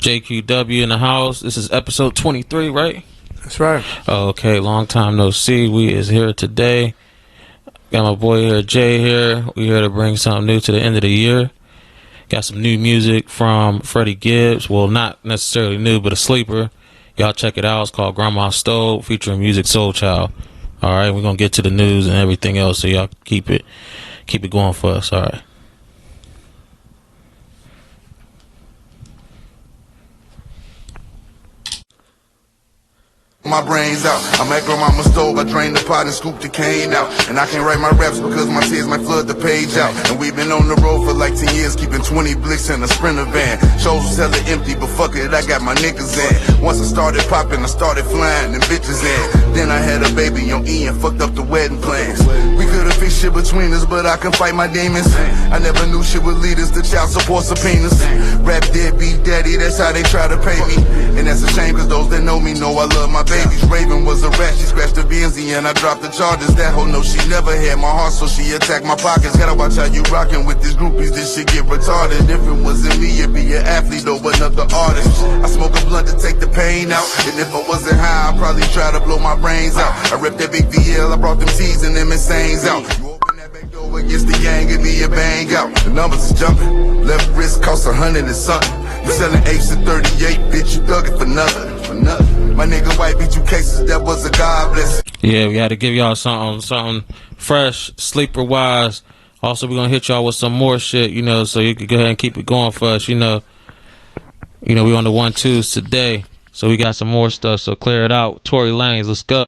JQW in the house. This is episode 23, right? That's right. Okay, long time no see. We is here today. Got my boy here, Jay here. We here to bring something new to the end of the year. Got some new music from Freddie Gibbs. Well, not necessarily new, but a sleeper. Y'all check it out. It's called Grandma Stole, featuring Music Soul Child. All right, we're gonna get to the news and everything else, so y'all keep it going for us. All right. My brains out. I'm at grandmama's stove. I drain the pot and scoop the cane out. And I can't write my raps because my tears might flood the page out. And we've been on the road for like 10 years, keeping 20 blicks in a Sprinter van. Shows was hella empty, but fuck it, I got my niggas in. Once I started popping, I started flying and bitches in. Then I had a baby on E and fucked up the wedding plans. We could've fixed shit between us, but I can fight my demons. I never knew shit would lead us to child support subpoenas. Rap deadbeat daddy, that's how they try to pay me. And that's a shame, cause those that know me know I love my babies. Raven was a rat, she scratched the Benzie and I dropped the charges. That hoe know she never had my heart, so she attacked my pockets. Gotta watch how you rockin' with these groupies, this shit get retarded. If it wasn't me, it'd be an athlete or another artist. I smoke a blunt to take the pain out, and if I wasn't high, I'd probably try to blow my brains out. I ripped that big VL, I brought them T's and them Insanes out. You open that back door against the gang, give me a bang out. The numbers is jumping, left wrist cost 100 and something. You selling apes at 38, bitch, you dug it for nothing, for nothing. My nigga white beat you cases, that was a God bless. Yeah, we had to give y'all something fresh, sleeper wise. Also, we're gonna hit y'all with some more shit, so you can go ahead and keep it going for us. We on the 1-2s today, so we got some more stuff. So clear it out. Tory Lanez, let's go.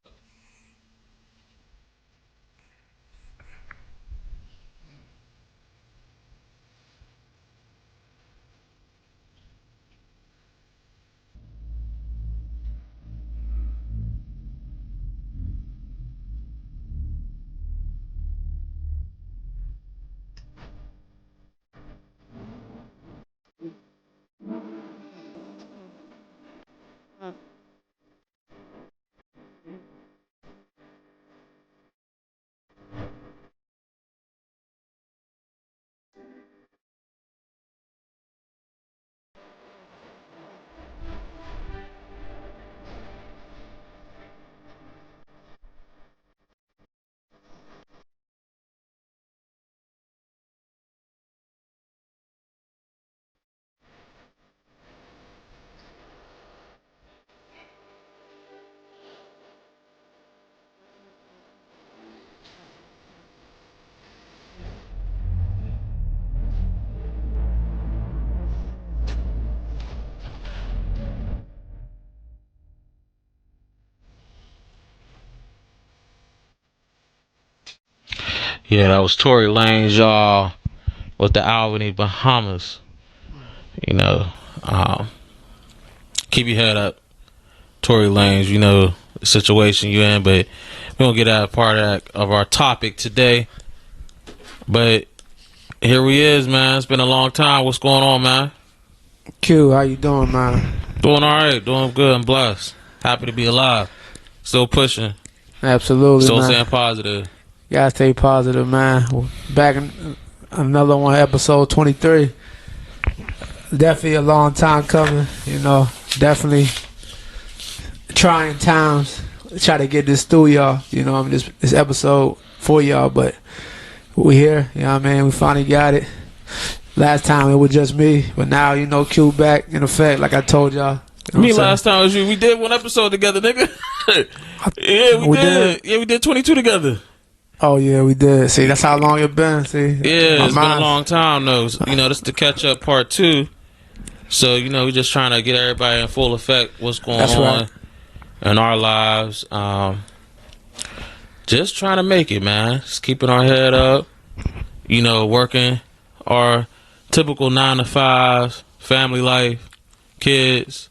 Yeah, that was Tory Lanez, y'all, with the Albany, Bahamas. Keep your head up, Tory Lanez. You know the situation you in, but we gonna get out part of our topic today. But here we is, man. It's been a long time. What's going on, man? Q, how you doing, man? Doing all right. Doing good. I'm blessed. Happy to be alive. Still pushing. Absolutely, Still man. staying positive. Gotta stay positive, man. Back in another one, episode 23. Definitely a long time coming, Definitely trying times. Try to get this through y'all, this episode for y'all, but we here, We finally got it. Last time it was just me, but now, Q back in effect, like I told y'all. Last time was you. We did one episode together, nigga. Yeah, we did. Yeah, we did 22 together. Oh, yeah, we did. See, that's how long it been. See, yeah, it's been a long time, though. This is the catch-up part 2. So, we're just trying to get everybody in full effect what's going on in our lives. Just trying to make it, man. Just keeping our head up. Working our typical 9 to 5, family life, kids.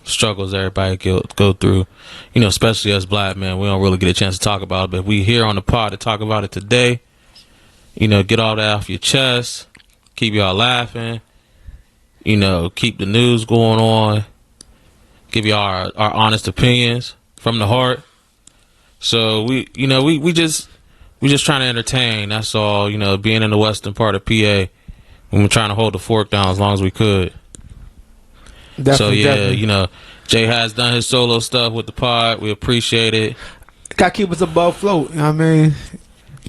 Struggles everybody go through, especially us black men. We don't really get a chance to talk about it, but we here on the pod to talk about it today. Get all that off your chest, keep y'all laughing, keep the news going on, give y'all our honest opinions from the heart. So we just trying to entertain. That's all. Being in the western part of PA, we were trying to hold the fort down as long as we could. Definitely, definitely. You know, Jay has done his solo stuff with the pod. We appreciate it. Got to keep us above float. You know what I mean?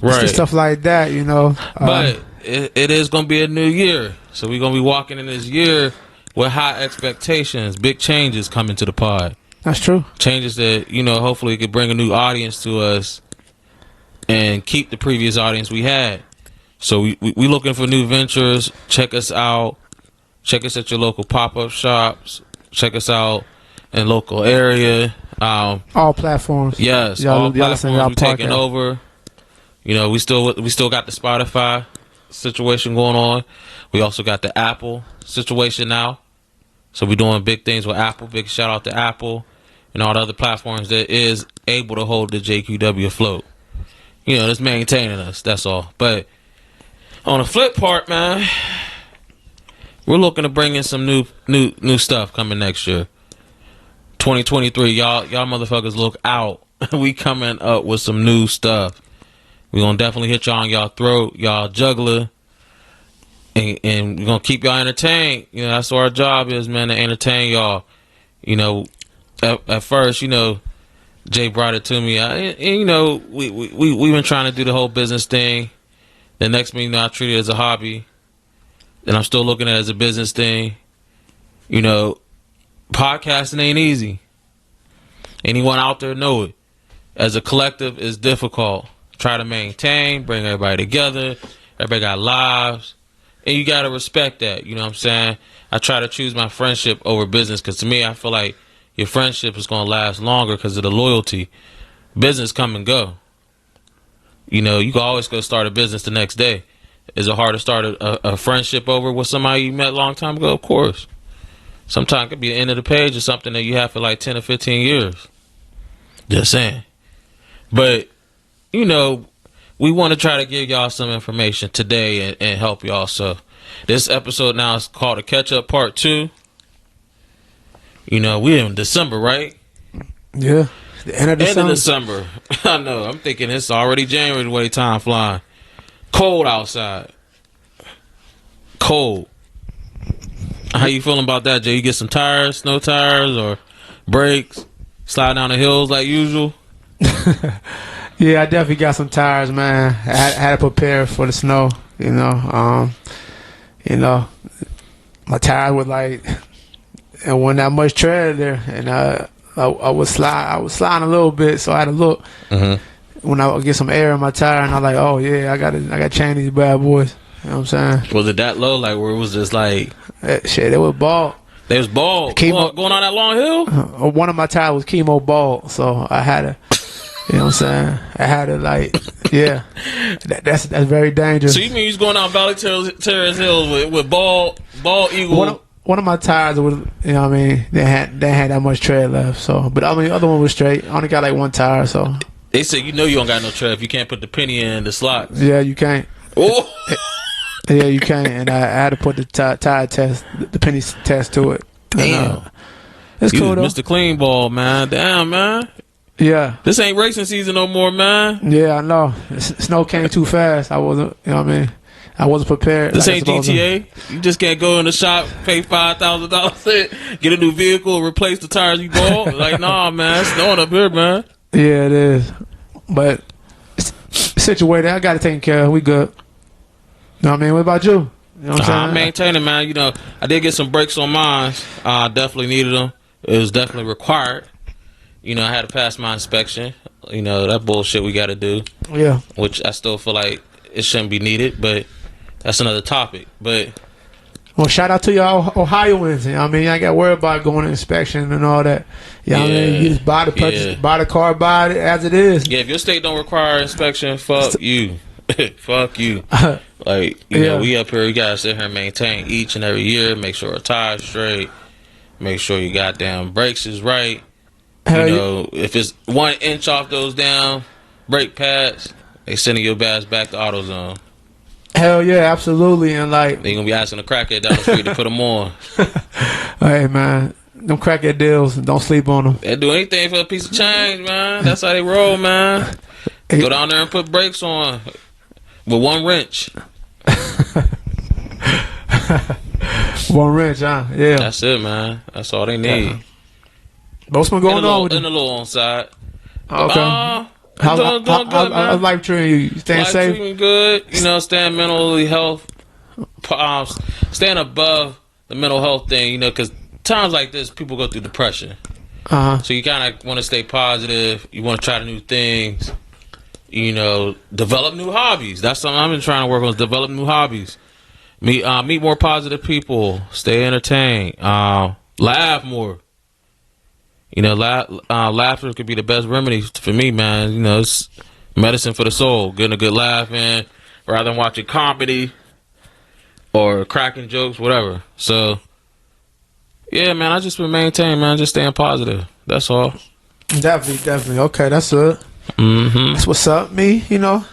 Right. Just stuff like that, you know. But it is going to be a new year. So we're going to be walking in this year with high expectations, big changes coming to the pod. That's true. Changes that, you know, hopefully could bring a new audience to us and keep the previous audience we had. So we looking for new ventures. Check us out. Check us at your local pop-up shops. Check us out in local area. All platforms. Yes, all platforms we taking over. You know, we still got the Spotify situation going on. We also got the Apple situation now. So we're doing big things with Apple. Big shout out to Apple and all the other platforms that is able to hold the JQW afloat. You know, just maintaining us. That's all. But on the flip part, man, we're looking to bring in some new stuff coming next year. 2023, y'all motherfuckers look out. We coming up with some new stuff. We're gonna definitely hit y'all on y'all throat, y'all juggler, and we're gonna keep y'all entertained. You know, that's what our job is, man, to entertain y'all. You know, at first, you know, Jay brought it to me, and you know, we've been trying to do the whole business thing. The next thing, you know, I treat it as a hobby, and I'm still looking at it as a business thing. You know, podcasting ain't easy. Anyone out there know it. As a collective, it's difficult. Try to maintain, bring everybody together. Everybody got lives. And you got to respect that. You know what I'm saying? I try to choose my friendship over business because to me, I feel like your friendship is going to last longer because of the loyalty. Business come and go. You know, you can always go start a business the next day. Is it hard to start a friendship over with somebody you met a long time ago? Of course. Sometimes it could be the end of the page or something that you have for like 10 or 15 years. Just saying. But, you know, we want to try to give y'all some information today and help y'all. So this episode now is called a Catch Up Part 2. You know, we're in December, right? Yeah. The end of December. End of December. I know. I'm thinking it's already January the way time flying. Cold outside. Cold. How you feeling about that, Jay? You get some tires, snow tires, or brakes, slide down the hills like usual? Yeah, I definitely got some tires, man. I had to prepare for the snow. You know, my tires were like, and wasn't that much tread there, and I was sliding a little bit, so I had to look when I would get some air in my tire, and I'm like, oh yeah, I got to change these bad boys. You know what I'm saying? Was it that low, like where it was just like shit? It was bald. They was bald. Going on that long hill. One of my tires was chemo bald, so I had to. You know what I'm saying? I had to like, yeah. That's very dangerous. So you mean you was going down Valley Terrace Hills with bald eagle? One of my tires was, you know what I mean? They had that much tread left. So, but I mean, the other one was straight. I only got like one tire. So they said you know you don't got no tread if you can't put the penny in the slot. Yeah, you can't. Oh. Yeah, you can't. And I had to put the tire test, the penny test to it. Damn. And, it's cool though. Mr. Clean Ball, man. Damn, man. Yeah. This ain't racing season no more, man. Yeah, I know. Snow came too fast. I wasn't, you know what I mean? I wasn't prepared. This ain't GTA. You just can't go in the shop, pay $5,000, get a new vehicle, replace the tires you bought. Like, nah, man. It's snowing up here, man. Yeah, it is. But situated. I got it taken care of. We good. You know what I mean? What about you? You know what I'm saying? I'm maintaining, man. You know, I did get some brakes on mine. I definitely needed them. It was definitely required. You know, I had to pass my inspection. You know, that bullshit we got to do. Yeah. Which I still feel like it shouldn't be needed, but that's another topic. But well, shout out to y'all Ohioans. You know what I mean? I got worried about going to inspection and all that. You know what I mean? You just buy the car, buy it as it is. Yeah, if your state don't require inspection, fuck you. Fuck you. Like, you know, we up here, you gotta sit here and maintain each and every year, make sure our tires straight, make sure your goddamn brakes is right. You know, if it's 1 inch off those down brake pads, they sending your ass back to AutoZone. Hell yeah, absolutely. And like, they gonna be asking the crackhead down the street to put them on. Hey man, them crackhead deals, don't sleep on them. They do anything for a piece of change, man. That's how they roll, man. Go down there and put brakes on with 1 wrench. One wrench, huh? Yeah. That's it, man. That's all they need. What's been going on with in a little on side. Okay. Doing good, man. How's life treating you? You staying Life safe? treating good. You know, staying mentally health. Staying above the mental health thing. You know, because times like this, people go through depression. So you kind of want to stay positive. You want to try new things. You know, develop new hobbies. That's something I've been trying to work on. Is develop new hobbies. Meet more positive people. Stay entertained. Laugh more. You know, laughter could be the best remedy for me, man. You know, it's medicine for the soul. Getting a good laugh in, rather than watching comedy or cracking jokes, whatever. So, yeah, man, I just been maintaining, man, just staying positive. That's all. Definitely. Okay, that's it. That's what's up. Me, you know,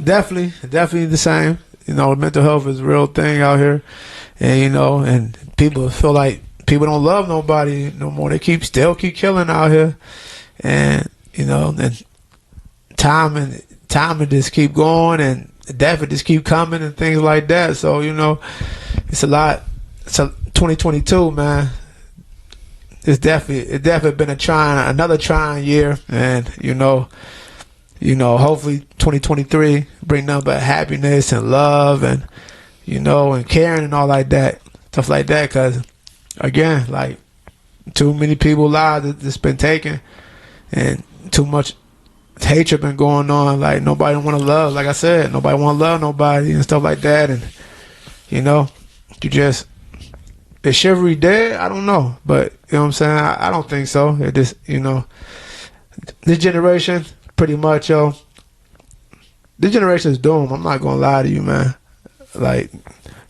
definitely the same. You know, mental health is a real thing out here, and you know, and people feel like people don't love nobody no more. They still keep killing out here, and you know, and time and just keep going, and death would just keep coming and things like that. So you know, it's a lot. It's a 2022, man. It's definitely been another trying year, and you know, hopefully 2023 bring nothing but happiness and love, and you know, and caring and all like that, stuff like that. Cause again, like too many people's lives that's been taken, and too much hatred been going on. Like nobody want to love. Like I said, nobody want to love nobody and stuff like that. And you know, is chivalry dead? I don't know, but you know what I'm saying. I don't think so. It just, you know, this generation, pretty much, this generation is doomed. I'm not gonna lie to you, man. Like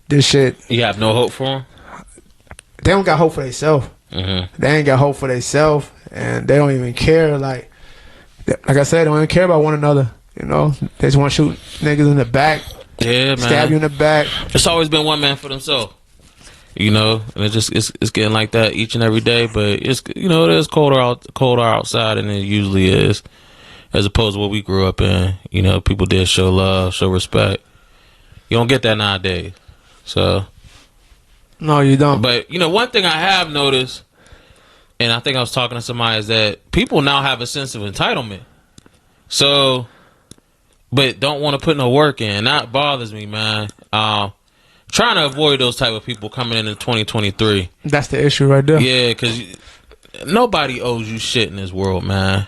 this shit. You have no hope for them? They don't got hope for themselves. They ain't got hope for themselves, and they don't even care. Like I said, they don't even care about one another. You know, they just want to shoot niggas in the back. Yeah, man. Stab you in the back. It's always been one man for themselves. You know, and it's getting like that each and every day. But it's, you know, it is colder outside than it usually is, as opposed to what we grew up in. You know, people did show love, show respect. You don't get that nowadays. So no, you don't. But you know, one thing I have noticed, and I think I was talking to somebody, is that people now have a sense of entitlement. So, but don't want to put no work in. That bothers me, man. Trying to avoid those type of people coming into 2023. That's the issue right there. Yeah, because nobody owes you shit in this world, man.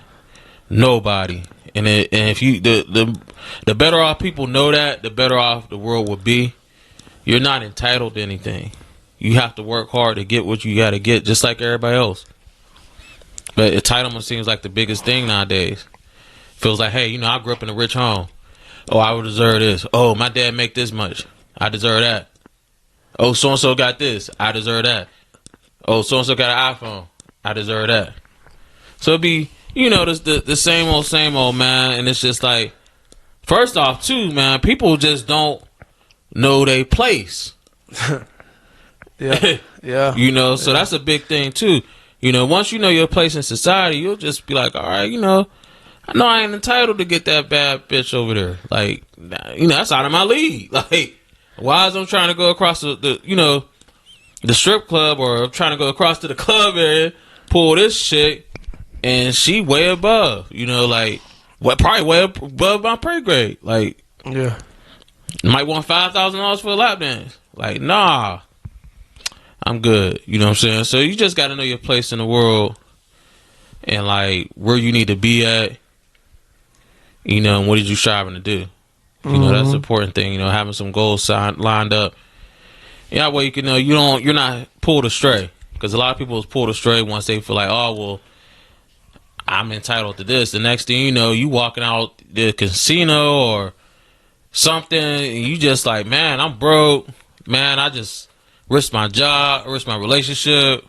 Nobody. And if you the better off people know that, the better off the world would be. You're not entitled to anything. You have to work hard to get what you got to get, just like everybody else. But entitlement seems like the biggest thing nowadays. Feels like, hey, you know, I grew up in a rich home. Oh, I would deserve this. Oh, my dad make this much. I deserve that. Oh, so-and-so got this. I deserve that. Oh, so-and-so got an iPhone. I deserve that. So it'd be, you know, the same old, man. And it's just like, first off, too, man, people just don't know their place. Yeah. You know, so that's a big thing, too. You know, once you know your place in society, you'll just be like, all right, you know, I know I ain't entitled to get that bad bitch over there. Like, you know, that's out of my league. Like, why is I'm trying to go across the you know, the strip club, or I'm trying to go across to the club area, pull this shit, and she way above, you know, like, probably way above my pay grade. Like, yeah, might want $5,000 for a lap dance. Like, nah, I'm good. You know what I'm saying? So you just got to know your place in the world, and like where you need to be at. You know, and what are you striving to do? You know, that's the important thing. You know, having some goals lined up. Yeah, that way you can know you're not pulled astray. Because a lot of people is pulled astray once they feel like, oh, well, I'm entitled to this. The next thing you know, you walking out the casino or something, and you just like, man, I'm broke. Man, I just risked my job, risked my relationship.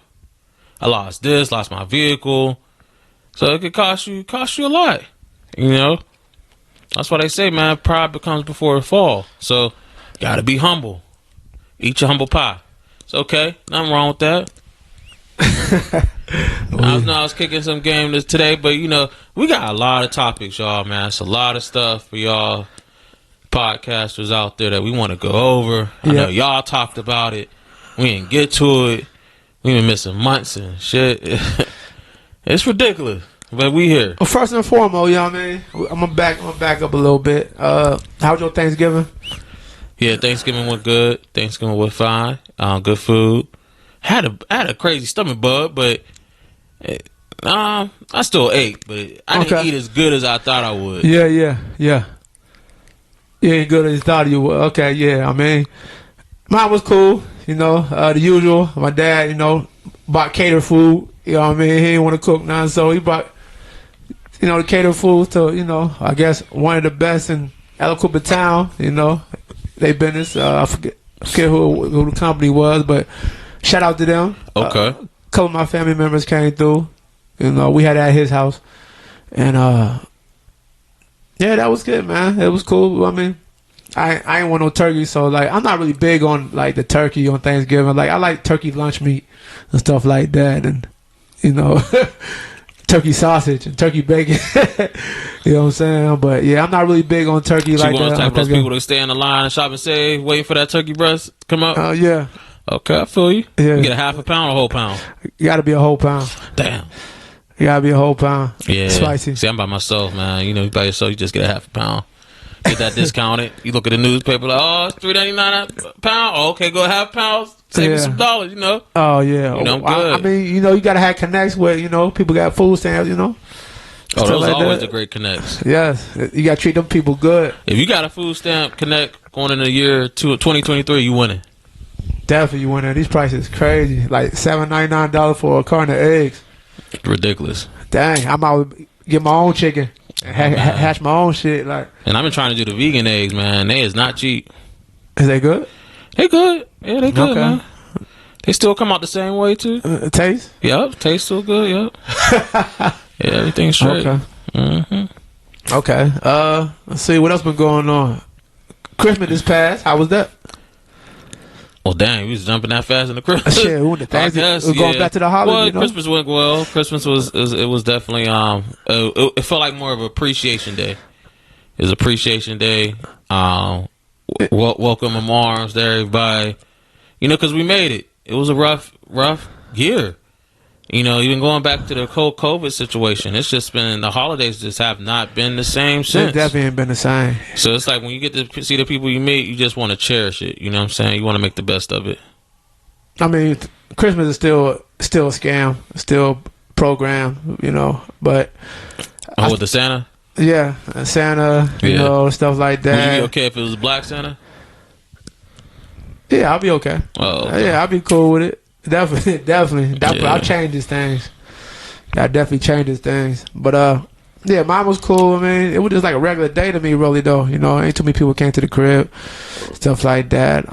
I lost this, lost my vehicle. So it could cost you a lot. You know? That's why they say, man, pride becomes before a fall. So, gotta be humble. Eat your humble pie. It's okay. Nothing wrong with that. I was kicking some game today, but, you know, we got a lot of topics, y'all, man. It's a lot of stuff for y'all podcasters out there that we want to go over. I know y'all talked about it. We didn't get to it. We been missing months and shit. It's ridiculous, but we here. Well, first and foremost, you know what I mean? I'm gonna back up a little bit. How was your Thanksgiving? Yeah, Thanksgiving went good. Thanksgiving was fine. Good food. Had a crazy stomach bug, but I still ate. But I didn't eat as good as I thought I would. Yeah. You ain't good as you thought you would. Okay, yeah. I mean, mine was cool. You know, the usual. My dad, you know, bought cater food. You know what I mean? He didn't want to cook none, so he bought, you know, the cater food to, you know, I guess one of the best in Aliquippa town. You know, they business. I forget who the company was, but shout out to them. Okay. A couple of my family members came through. You know, we had it at his house, and yeah, that was good, man. It was cool. I mean, I ain't want no turkey, so like I'm not really big on like the turkey on Thanksgiving. Like I like turkey lunch meat and stuff like that, and you know, turkey sausage and turkey bacon. You know what I'm saying? But yeah, I'm not really big on turkey So like you want that. to type of those people that stay in the line and shop and save, waiting for that turkey breast to come up? Yeah. Okay, I feel you. Yeah. You get a half a pound or a whole pound? You gotta be a whole pound. Damn. You gotta be a whole pound. Yeah. Spicy. See, I'm by myself, man. You know, you by yourself, you just get a half a pound. Get that discounted. You look at the newspaper like, oh, it's $3.99 a pound. Oh, okay, go half a pound. Save me some dollars, you know. Oh yeah. You know, I'm good. I mean, you know, you gotta have connects with, you know, people got food stamps, you know. Oh, those like are always that. the great connects. Yes, you gotta treat them people good. If you got a food stamp connect going in the year 2023, you winning. Definitely, you winning. These prices crazy. Like $7.99 for a carton of eggs. Ridiculous. Dang, I'm out get my own chicken, hatch my own shit. Like, and I've been trying to do the vegan eggs, man. They is not cheap. Is they good? They good. Yeah, they good, Okay. man. They still come out the same way too. Taste? Yep, taste still good. Yep. Yeah, everything's straight. Okay. Mm-hmm. Okay. Let's see what else been going on. Christmas is past. How was that? Well, dang, we was jumping that fast in the Christmas. Shit, we we're going back to the holiday. Well, you know? Christmas went well. Christmas was definitely it felt like more of an appreciation day. It was appreciation day. Welcome in arms to everybody. You know, because we made it. It was a rough year. You know, even going back to the whole COVID situation, it's just been, the holidays just have not been the same since. It definitely ain't been the same. So it's like when you get to see the people you meet, you just want to cherish it. You know what I'm saying? You want to make the best of it. I mean, Christmas is still a scam, still program, you know. But With the Santa? Yeah, Santa, you know, stuff like that. Would you be okay if it was Black Santa? Yeah, I'll be okay. Oh, okay. Yeah, I'll be cool with it. Definitely. I'll change these things. I definitely change these things. But yeah, mine was cool. I mean, it was just like a regular day to me, really. Though, you know, ain't too many people came to the crib, stuff like that.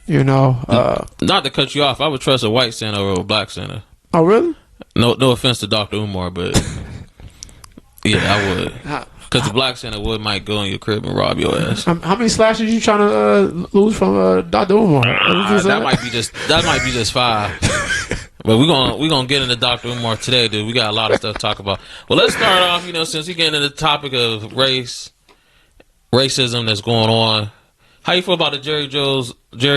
You know, not to cut you off, I would trust a white Santa over a Black Santa. Oh, really? No offense to Dr. Umar, but yeah, I would. Because the Black Santa might go in your crib and rob your ass. How many slashes you trying to lose from Dr. Umar? That might be just 5. But we're gonna get into Dr. Umar today, dude. We got a lot of stuff to talk about. Well, let's start off. You know, since we get into the topic of racism that's going on. How you feel about the Jerry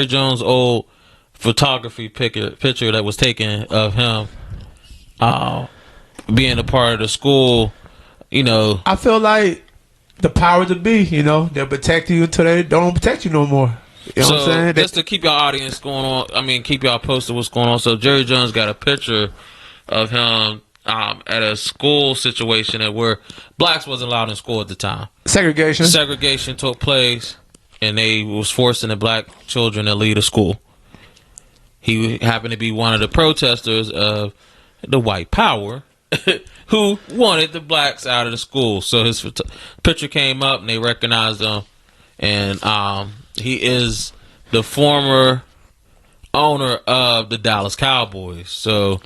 Jones old photography picture that was taken of him being a part of the school? You know, I feel like the power to be, you know, they'll protect you until they don't protect you no more. You know what I'm saying? Just to keep y'all audience going on, I mean, keep y'all posted what's going on. So Jerry Jones got a picture of him at a school situation where blacks wasn't allowed in school at the time. Segregation took place, and they was forcing the black children to leave the school. He happened to be one of the protesters of the white power who wanted the blacks out of the school. So his picture came up, and they recognized him. And he is the former owner of the Dallas Cowboys. So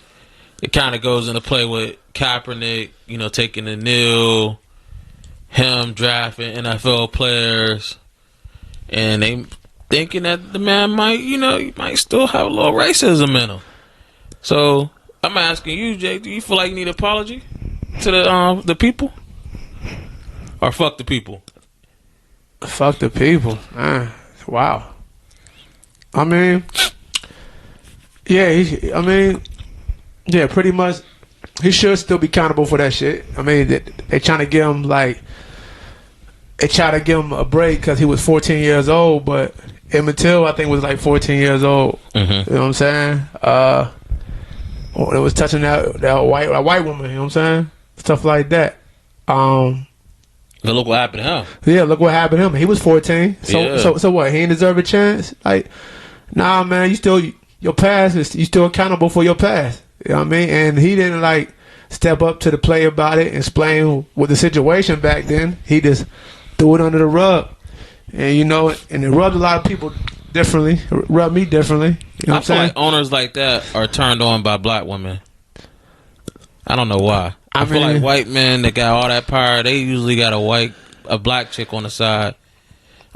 it kind of goes into play with Kaepernick, you know, taking the kneel, him drafting NFL players, and they thinking that the man might, you know, he might still have a little racism in him. So I'm asking you, Jake, do you feel like you need an apology to the people? Or fuck the people? Fuck the people. Wow. I mean, Yeah, I mean, yeah, pretty much. He should still be accountable for that shit. I mean, they trying to give him they try to give him a break because he was 14 years old, but Emmett Till, I think, was like 14 years old. Mm-hmm. You know what I'm saying? It was touching that white woman. You know what I'm saying? Stuff like that. But look what happened to him. Yeah, look what happened to him. He was 14. So what? He didn't deserve a chance? Like, nah, man. Your past is you still accountable for your past. You know what I mean? And he didn't step up to the play about it, explain what the situation back then. He just threw it under the rug, and and it rubbed a lot of people differently. Rubbed me differently. You know what I'm saying? Like owners like that are turned on by black women. I don't know why. I feel like white men that got all that power, they usually got a black chick on the side.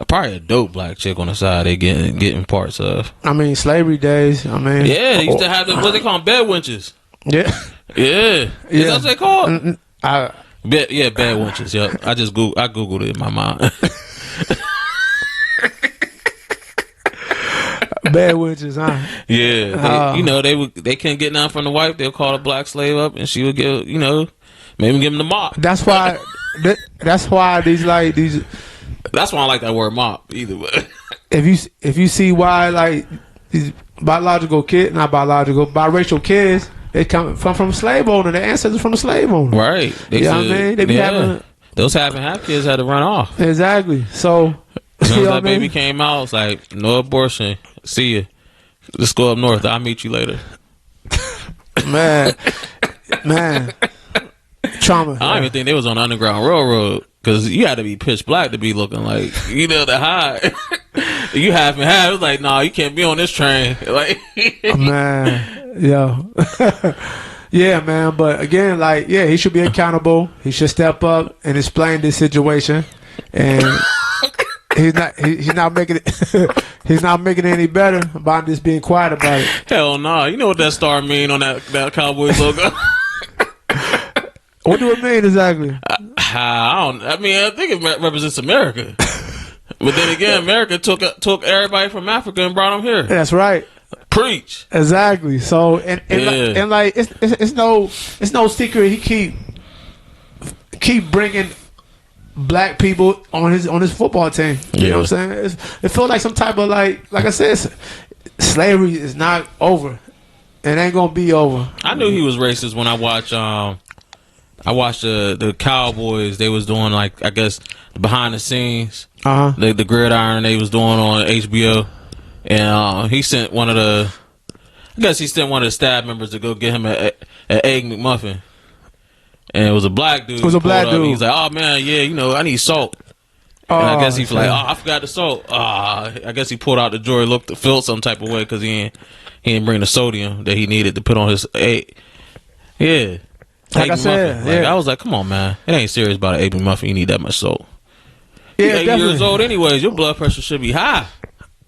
Probably a dope black chick on the side they getting parts of. I mean, slavery days. I mean, yeah, they used to have what they call them, bed wenches. Yeah, yeah. Is that what they called? Bed wenches. Yep. I googled it in my mind. Bed wenches, huh? Yeah, they couldn't get nothing from the wife. They'll call a black slave up, and she would give maybe give him the mop. That's why. That's why these. That's why I like that word mop. Either way, if you see why these biracial kids, they come from slave owner. Their ancestors from the slave owner. Right. You know what I mean? They be having those half kids had to run off. Exactly. So as soon as that baby came out, it's like no abortion. See ya. Let's go up north. I'll meet you later. Man. Trauma. I don't even think they was on the Underground Railroad. Because you had to be pitch black to be looking like, the high. You half and half. It was like, nah, you can't be on this train. Like, man, yo. Yeah, man. But again, he should be accountable. He should step up and explain this situation. And he's not making it. He's not making it any better by just being quiet about it. Hell no. Nah. You know what that star mean on that Cowboys logo? What do it mean exactly? I think it represents America. But then again, America took everybody from Africa and brought them here. That's right. Preach. Exactly. So it's no secret he keep bringing black people on his football team. You know what I'm saying? It feels like some type of like I said, slavery is not over. It ain't gonna be over. I knew he was racist when I watched the Cowboys. They was doing I guess behind the scenes, the gridiron they was doing on HBO, and he sent one of the staff members to go get him an egg McMuffin, and it was a black dude. It was a black dude. He's like, oh man, yeah, I need salt. And I guess he was like, I forgot the salt. I guess he pulled out the drawer, felt some type of way because he didn't bring the sodium that he needed to put on his egg. Yeah. Like I said, I was like, come on, man. It ain't serious about an egg McMuffin. You need that much salt. Yeah, You're 8 years old anyways. Your blood pressure should be high.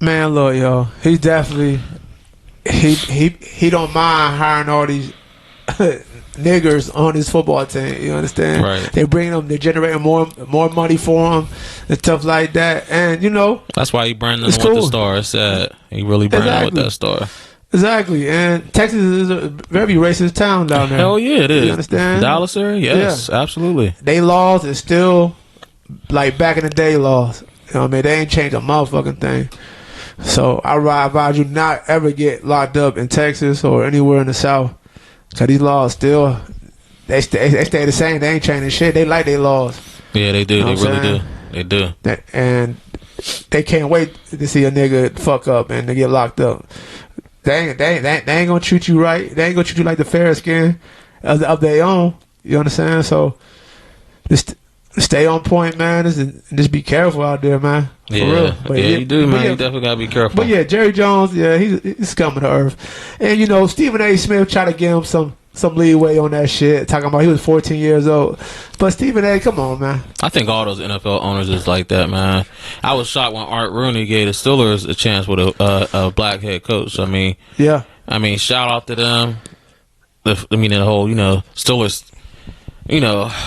Man, look, yo. He's definitely... He don't mind hiring all these niggers on his football team. You understand? Right. They're generating more money for him and stuff like that. And, That's why he branded with the star. It's sad. He really branded with that star. Exactly, and Texas is a very racist town down there. Hell yeah, it is. You understand? Dallas area, yes, absolutely. They laws is still like back in the day laws. You know what I mean? They ain't changed a motherfucking thing. So I advise you not ever get locked up in Texas or anywhere in the South, because these laws still they stay the same. They ain't changing shit. They like their laws. Yeah, they do. They really do. They do. And they can't wait to see a nigga fuck up and they get locked up. They ain't gonna treat you right. They ain't gonna treat you like the fair skin of their own. You understand? So just stay on point, man. Just be careful out there, man. For real. But you do, man. You definitely gotta be careful. But yeah, Jerry Jones, he's coming to earth. And Stephen A. Smith tried to give him some leeway on that shit, talking about he was 14 years old. But Stephen A., come on, man. I think all those NFL owners is like that, man. I was shocked when Art Rooney gave the Steelers a chance with a black head coach. I mean, shout out to them. The whole, Steelers,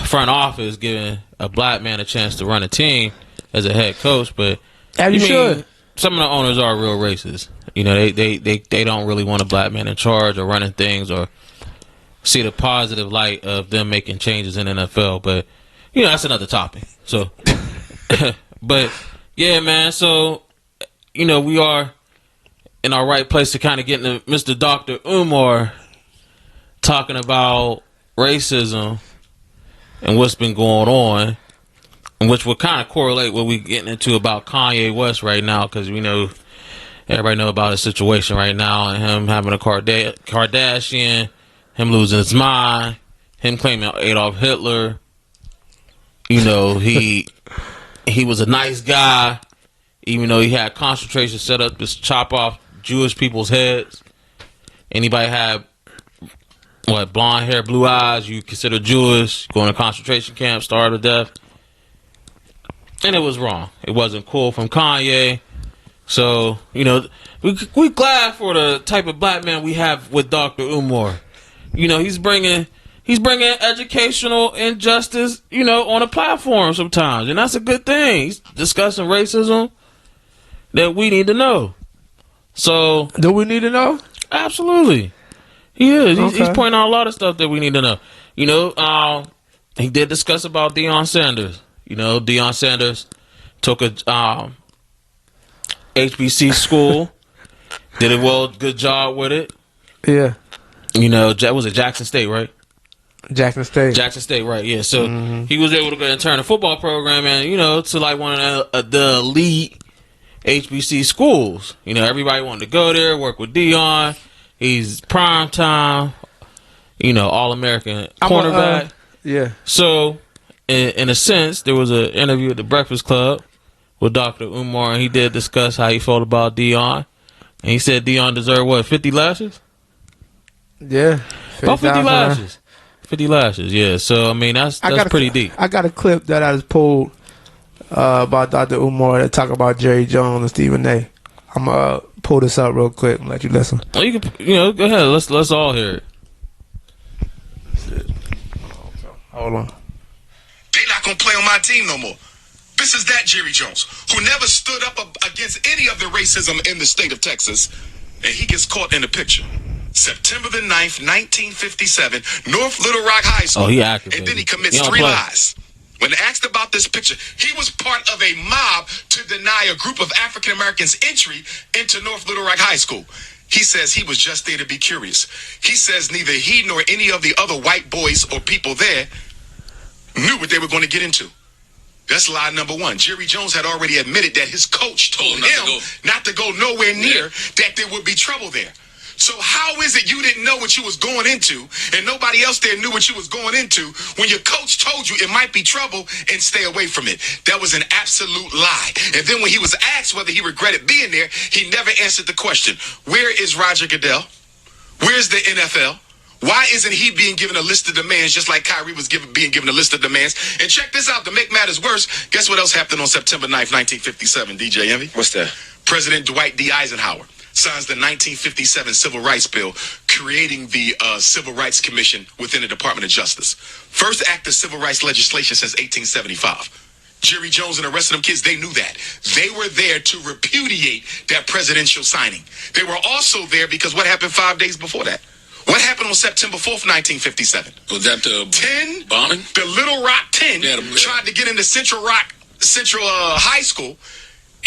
front office giving a black man a chance to run a team as a head coach. But you should. some of the owners are real racist. You know, they don't really want a black man in charge or running things or see the positive light of them making changes in NFL. But you know, that's another topic. So, but yeah, man. So, you know, we are in our right place to kind of get into Mr. Dr. Umar talking about racism and what's been going on, and which will kind of correlate what we're getting into about Kanye West right now, because we know everybody know about his situation right now and him having a Kardashian, him losing his mind, him claiming Adolf Hitler. You know, he was a nice guy, even though he had concentration set up to chop off Jewish people's heads. Anybody had blonde hair, blue eyes, you consider Jewish, going to concentration camp, starved to death. And it was wrong. It wasn't cool from Kanye. So, you know, we glad for the type of black man we have with Dr. Umar. You know, he's bringing educational injustice, you know, on a platform sometimes. And that's a good thing. He's discussing racism that we need to know. So, do we need to know? Absolutely. He is. Okay. He's pointing out a lot of stuff that we need to know. You know, he did discuss about Deion Sanders. You know, Deion Sanders took a HBC school, did a good job with it. Yeah. You know, was it Jackson State, right? Jackson State. Jackson State, right? Yeah. So he was able to go and turn the football program, and you know, to like one of the elite HBC schools. You know, everybody wanted to go there, work with Deion. He's prime time, you know, All-American cornerback. Yeah. So, in a sense, there was an interview at the Breakfast Club with Dr. Umar, and he did discuss how he felt about Deion. And he said Deion deserved, what, 50 lashes? Yeah. About 50 lashes. 50 lashes, yeah. So, I mean, that's pretty deep. I got a clip that I just pulled about Dr. Umar that talk about Jerry Jones and Stephen A. I'm going to pull this up real quick and let you listen. Well, you go ahead. Let's all hear it. Hold on. They not going to play on my team no more. This is that Jerry Jones, who never stood up against any of the racism in the state of Texas, and he gets caught in the picture. September the 9th, 1957, North Little Rock High School. Oh, he active, and baby. then he commits 3 lies. When asked about this picture, he was part of a mob to deny a group of African Americans entry into North Little Rock High School. He says he was just there to be curious. He says neither he nor any of the other white boys or people there knew what they were going to get into. That's lie number 1. Jerry Jones had already admitted that his coach told him not to go nowhere near, that there would be trouble there. So how is it you didn't know what you was going into and nobody else there knew what you was going into when your coach told you it might be trouble and stay away from it? That was an absolute lie. And then when he was asked whether he regretted being there, he never answered the question. Where is Roger Goodell? Where's the NFL? Why isn't he being given a list of demands just like Kyrie was being given a list of demands? And check this out, to make matters worse, guess what else happened on September 9th, 1957, DJ Envy? What's that? President Dwight D. Eisenhower signs the 1957 Civil Rights Bill, creating the Civil Rights Commission within the Department of Justice. First act of civil rights legislation since 1875. Jerry Jones and the rest of them kids, they knew that. They were there to repudiate that presidential signing. They were also there because what happened 5 days before that? What happened on September 4th, 1957? Was that the 10 bombing? The Little Rock 10 Yeah, tried to get into Central High School,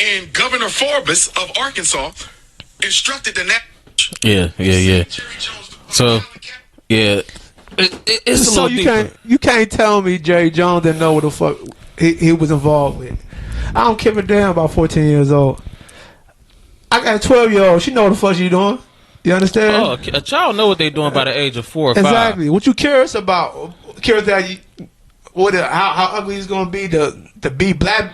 and Governor Forbes of Arkansas instructed the Yeah. So, yeah, it's a So little deeper. you can't tell me Jerry Jones didn't know what the fuck he was involved with. I don't give a damn about 14 years old. I got a 12-year-old. She know what the fuck she doing. You understand? Oh, a child know what they're doing by the age of 4 or 5. Exactly. What you curious about? Curious that how ugly it's gonna be to be black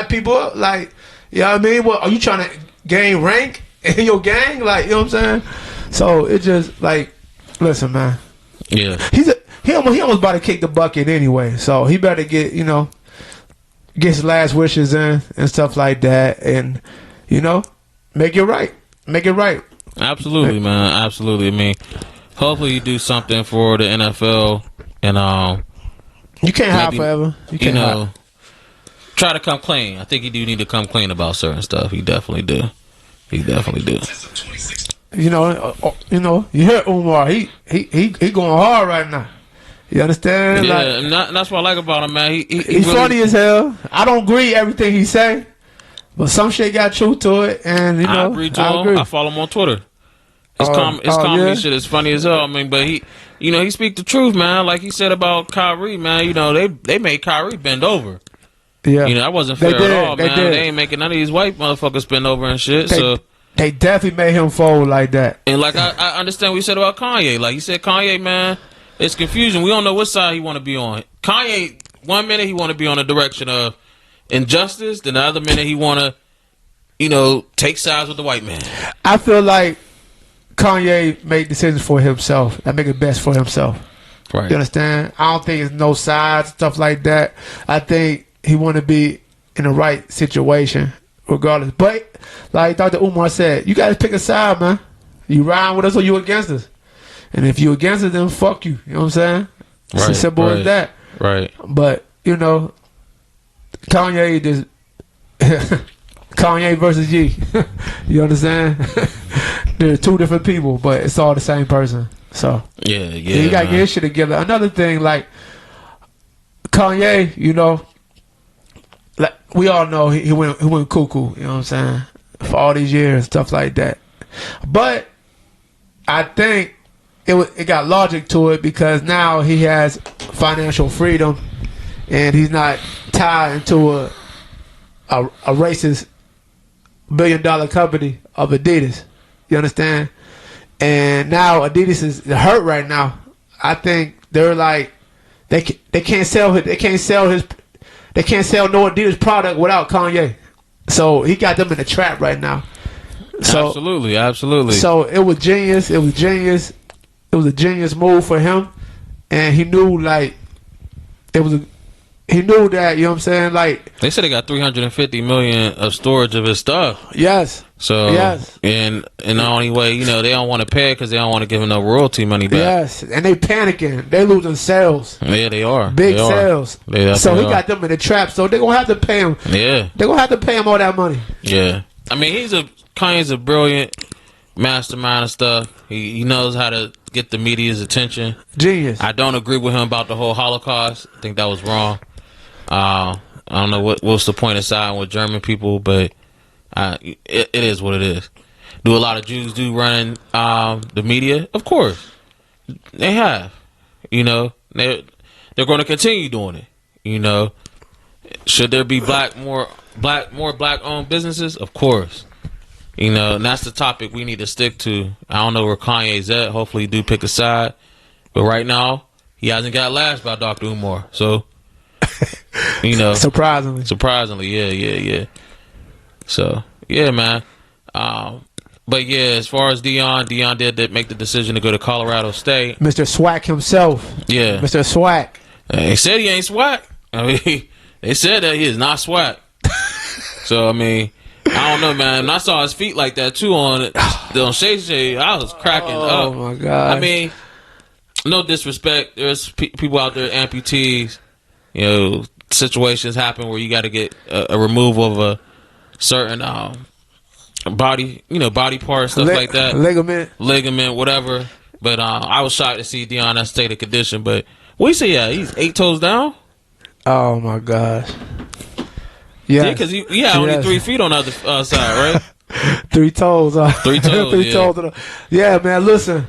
people? Like, you know what I mean? What are you trying to gain rank in your gang? Like, you know what I'm saying? So it just like, listen, man. Yeah. He almost about to kick the bucket anyway. So he better get his last wishes in and stuff like that, and make it right. Make it right. Absolutely, man. Absolutely. I mean, hopefully you do something for the NFL, and you can't hide forever. You can't hide. try to come clean. I think he do need to come clean about certain stuff. He definitely do. You know, you hear Umar. He going hard right now. You understand? Yeah, like, and that's what I like about him, man. He's really funny as hell. I don't agree everything he say, but some shit got truth to it, and you know, I agree. I follow him on Twitter. His comedy shit is funny as hell. I mean, but he speak the truth, man. Like he said about Kyrie, man. You know, they made Kyrie bend over. Yeah, you know, that wasn't fair at all, man. They ain't making none of these white motherfuckers bend over and shit. They definitely made him fold like that. And like I understand what you said about Kanye. Like you said, Kanye, man, it's confusion. We don't know what side he want to be on. Kanye, 1 minute he want to be on the direction of injustice, then the other minute he want to, you know, take sides with the white man. I feel like Kanye made decisions for himself. That make it best for himself. Right. You understand? I don't think it's no sides, stuff like that. I think he want to be in the right situation, regardless. But like Dr. Umar said, you got to pick a side, man. You ride with us or you against us. And if you against us, then fuck you. You know what I'm saying? It's as simple as that. Right. But, you know, Kanye just... Kanye versus Ye. You understand? They're two different people, but it's all the same person. So yeah, you gotta get his shit together. Another thing, like Kanye, you know, like we all know he went cuckoo. You know what I'm saying? For all these years, stuff like that. But I think it got logic to it because now he has financial freedom, and he's not tied into a racist $1 billion company of Adidas. You understand? And now Adidas is hurt right now. I think they're like they can't sell no Adidas product without Kanye. So he got them in a trap right now. So, absolutely. So it was genius. It was a genius move for him, and he knew like he knew that, you know what I'm saying? Like they said they got 350 million of storage of his stuff. Yes. So yes. And the only way, you know, they don't want to pay because they don't want to give him no royalty money back. Yes, and they panicking. They losing sales. Yeah, they are. Big sales. So he got them in the trap. So they're gonna have to pay him. Yeah. They're gonna have to pay him all that money. Yeah. I mean, Kanye's a brilliant mastermind and stuff. He knows how to get the media's attention. Genius. I don't agree with him about the whole Holocaust. I think that was wrong. I don't know what's the point of siding with German people, but it is what it is. Do a lot of Jews run the media? Of course, they have. You know, they're going to continue doing it. You know, should there be more black owned businesses? Of course. You know, and that's the topic we need to stick to. I don't know where Kanye's at. Hopefully, he do pick a side, but right now he hasn't got last by Dr. Umar. So. You know, surprisingly, yeah. So, yeah, man. But yeah, as far as Deion did make the decision to go to Colorado State. Mr. Swack himself. Yeah, Mr. Swack. They said he ain't swag. I mean, they said that he is not swag. So I mean, I don't know, man. When I saw his feet like that too on Shay Shay, I was cracking up. Oh my god. I mean, no disrespect. There's people out there, amputees. You know, situations happen where you got to get a removal of a certain body part, stuff like that. Ligament, whatever. But I was shocked to see Deion in that state of condition. But what you say? Yeah, he's 8 toes down. Oh my gosh. Yeah, because he had only 3 feet on the other side, right? 3 toes. 3 toes. 3 toes. Yeah, man. Listen,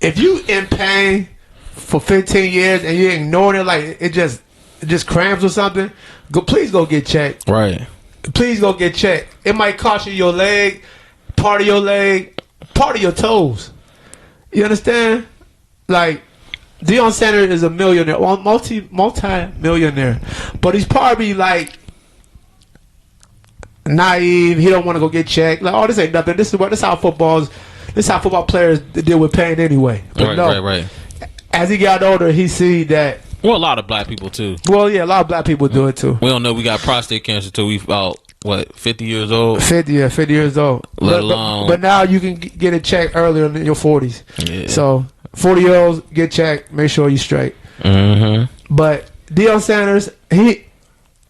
if you in pain for 15 years and you ignoring it like it just cramps or something, please go get checked. Right. Please go get checked. It might cost you your leg, part of your leg, part of your toes. You understand? Like Deion Sanders is a millionaire, multi-millionaire, but he's probably like naive. He don't want to go get checked. Like, oh, this ain't nothing. This is how football players deal with pain anyway. But right. As he got older, he see that. Well, a lot of black people too. Well, yeah, a lot of black people do it too. We don't know we got prostate cancer till we about 50 years old. 50 years old. But now you can get it checked earlier in your 40s. Yeah. So 40-year-olds get checked. Make sure you're straight. Mm-hmm. But Deion Sanders,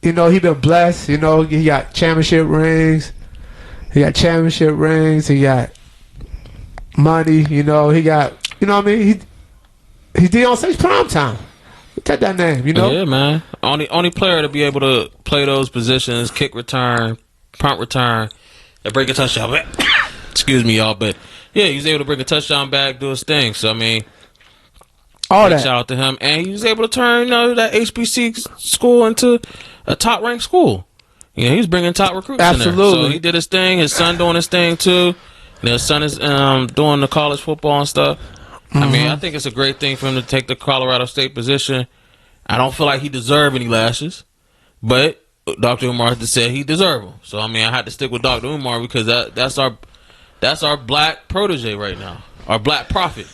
he been blessed. He got championship rings. He got money. He got, what I mean? He's Deion Sanders prime time. Take that name, Yeah, man. Only player to be able to play those positions, kick return, punt return, and bring a touchdown back. Excuse me, y'all, but yeah, he was able to bring a touchdown back, do his thing. So I mean, all that. shout out to him, and he was able to turn that HBC school into a top ranked school. He was bringing top recruits in there. Absolutely. So he did his thing. His son doing his thing too. And his son is doing the college football and stuff. I mean, I think it's a great thing for him to take the Colorado State position. I don't feel like he deserved any lashes, but Dr. Umar said he deserved them. So I mean, I had to stick with Dr. Umar because that's our black protege right now, our black prophet.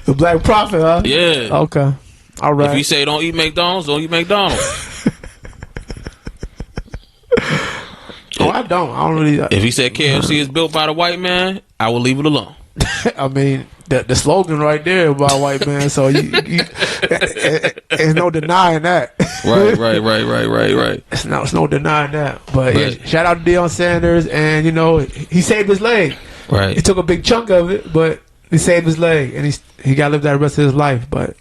The black prophet, huh? Yeah. Okay. All right. If he say don't eat McDonald's, don't eat McDonald's. I don't really. If he said KFC is built by the white man, I will leave it alone. I mean, the slogan right there by a white man, so you there's no denying that. Right. It's no denying that. But yeah, shout out to Deion Sanders, and he saved his leg. Right. He took a big chunk of it, but he saved his leg, and he got to live that the rest of his life. But